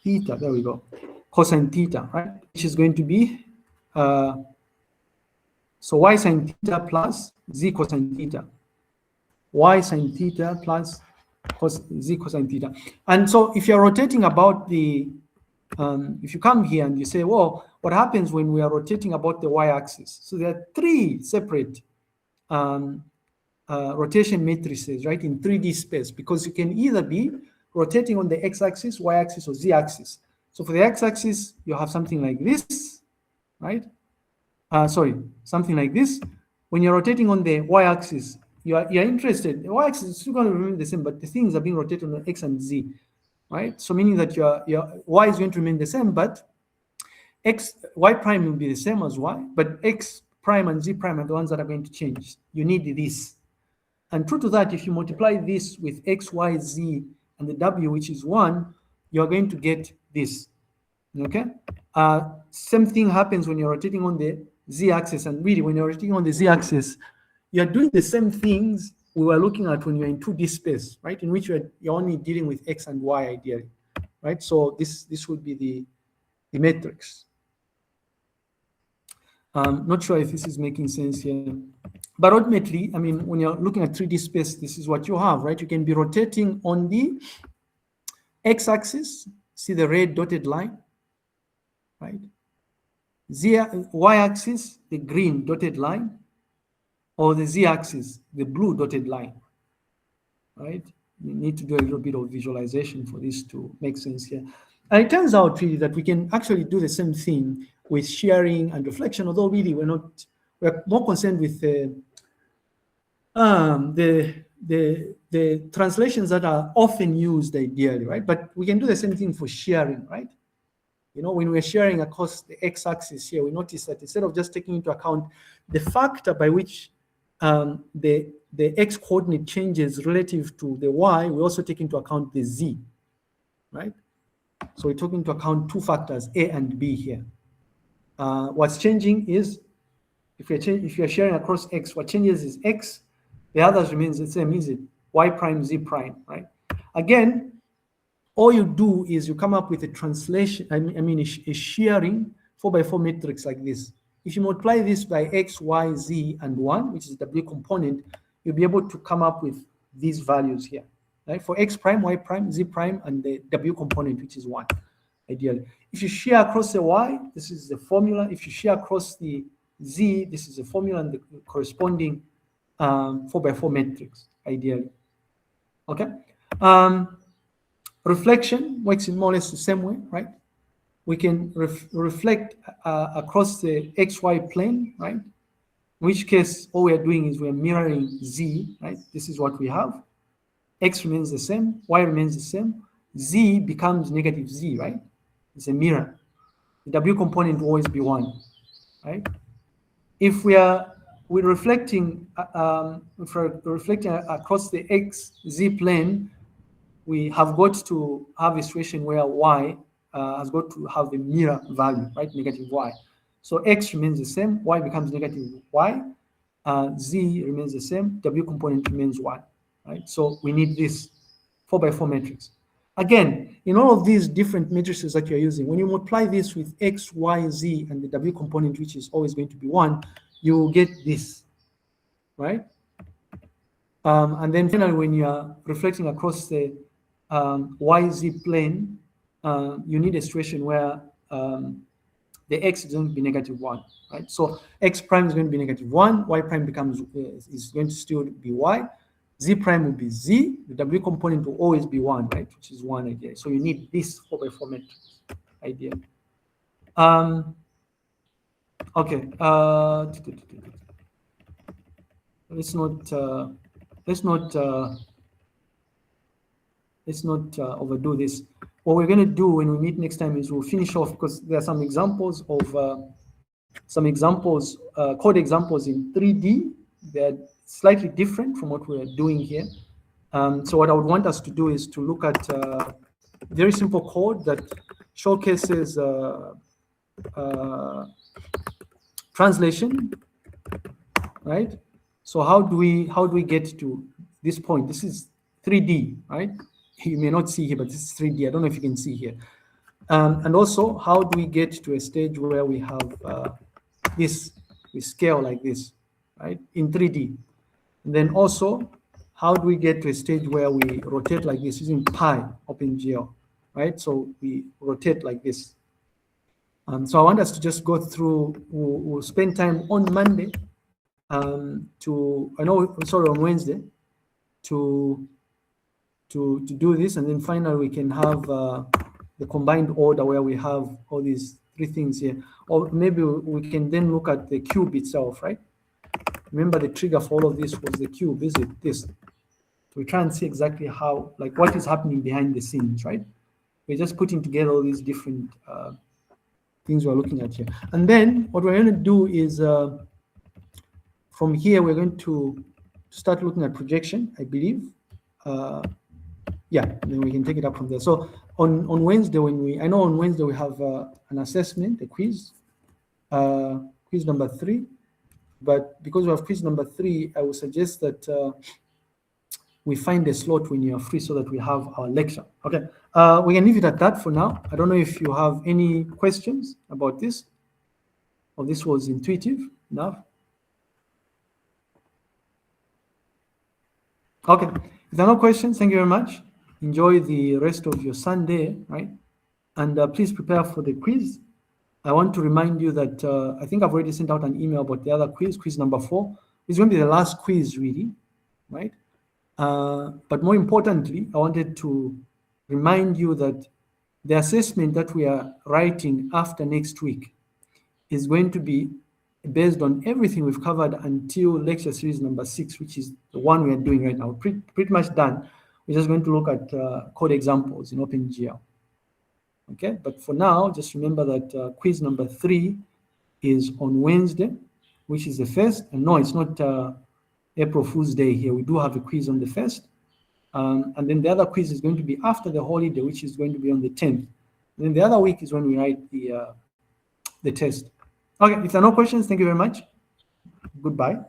Speaker 1: theta. There we go. Cosine theta, right? Which is going to be, so Y sine theta plus Z cosine theta. Y sine theta plus Z cosine theta. And so if you're rotating about the, if you come here and you say, well, what happens when we are rotating about the y-axis? So there are 3 separate rotation matrices, right, in 3D space, because you can either be rotating on the x-axis, y-axis, or z-axis. So for the x-axis, you have something like this, right? Sorry, something like this. When you're rotating on the y-axis, you're interested. The y-axis is still going to remain the same, but the things are being rotated on x and z, right? So meaning that your y is going to remain the same, but y prime will be the same as y, but x prime and z prime are the ones that are going to change. You need this. And true to that, if you multiply this with x, y, z, and the w, which is 1, you're going to get this, okay? Same thing happens when you're rotating on the z-axis, and really, when you're rotating on the z-axis, you're doing the same things we were looking at when you're in 2D space, right? In which you're only dealing with x and y ideally, right? So this would be the matrix. Not sure if this is making sense here. But ultimately, I mean, when you're looking at 3D space, this is what you have, right? You can be rotating on the x-axis, see the red dotted line, right? Y-axis, the green dotted line, or the z-axis, the blue dotted line, right? You need to do a little bit of visualization for this to make sense here. And it turns out really that we can actually do the same thing with shearing and reflection, although really we're more concerned with the translations that are often used ideally, right? But we can do the same thing for shearing, right? You know, when we're shearing across the x-axis here, we notice that instead of just taking into account the factor by which the x coordinate changes relative to the y, we also take into account the z, right? So we're taking into account 2 factors, A and B here. What's changing is, if you're sharing across x, what changes is x, the others remains the same, is it? Y prime, Z prime, right? Again, all you do is you come up with a translation, a shearing 4x4 matrix like this. If you multiply this by x, y, z, and 1, which is the W component, you'll be able to come up with these values here, right? For x prime, y prime, z prime, and the W component, which is 1, ideally. If you shear across the y, this is the formula. If you shear across the z, this is the formula and the corresponding 4x4 matrix, ideally. Okay? Reflection works in more or less the same way, right? We can reflect across the xy plane, right? In which case, all we are doing is we're mirroring z, right? This is what we have. X remains the same, y remains the same. Z becomes negative z, right? It's a mirror. The W component will always be 1, right? If we're reflecting, across the x, z plane, we have got to have a situation where y has got to have a mirror value, right? Negative y. So x remains the same, y becomes negative y, z remains the same, W component remains 1, right? So we need this 4x4 matrix. Again, in all of these different matrices that you're using, when you multiply this with x, y, z, and the W component, which is always going to be 1, you will get this, right? And then finally, when you are reflecting across the YZ plane, you need a situation where the x is going to be -1, right? So x prime is going to be -1, y prime is going to still be y, z prime will be z, the w component will always be 1, right? Which is 1 again. So you need this 4x4 matrix idea. Okay. Let's not overdo this. What we're going to do when we meet next time is we'll finish off, because there are some examples of code examples in 3D. They're slightly different from what we're doing here. So what I would want us to do is to look at very simple code that showcases translation, right? So how do we get to this point? This is 3D, right? You may not see here, but this is 3D. I don't know if you can see here. And also, how do we get to a stage where we have we scale like this, right, in 3D? And then also, how do we get to a stage where we rotate like this using Pi OpenGL, right? So we rotate like this. So I want us to just go through, we'll spend time on Monday on Wednesday to do this, and then finally we can have the combined order where we have all these 3 things here. Or maybe we can then look at the cube itself, right? Remember the trigger for all of this was the cube, is it this? So we try and see exactly how, like, what is happening behind the scenes, right? We're just putting together all these different things we're looking at here. And then what we're going to do is from here, we're going to start looking at projection, I believe. Yeah, then we can take it up from there. So on Wednesday, I know on Wednesday we have an assessment, a quiz, quiz number 3. But because we have quiz number 3, I would suggest that we find a slot when you are free so that we have our lecture. Okay, we can leave it at that for now. I don't know if you have any questions about this, or this was intuitive enough. Okay, if there are no questions, thank you very much. Enjoy the rest of your Sunday, right? And please prepare for the quiz. I want to remind you that I think I've already sent out an email about the other quiz, quiz number 4. It's going to be the last quiz, really, right? But more importantly, I wanted to remind you that the assessment that we are writing after next week is going to be based on everything we've covered until lecture series number 6, which is the one we are doing right now. Pretty much done. We're just going to look at code examples in OpenGL. Okay, but for now, just remember that quiz number 3 is on Wednesday, which is the 1st. And no, it's not April Fool's Day here. We do have a quiz on the 1st. And then the other quiz is going to be after the holiday, which is going to be on the 10th. And then the other week is when we write the test. Okay, if there are no questions, thank you very much. Goodbye.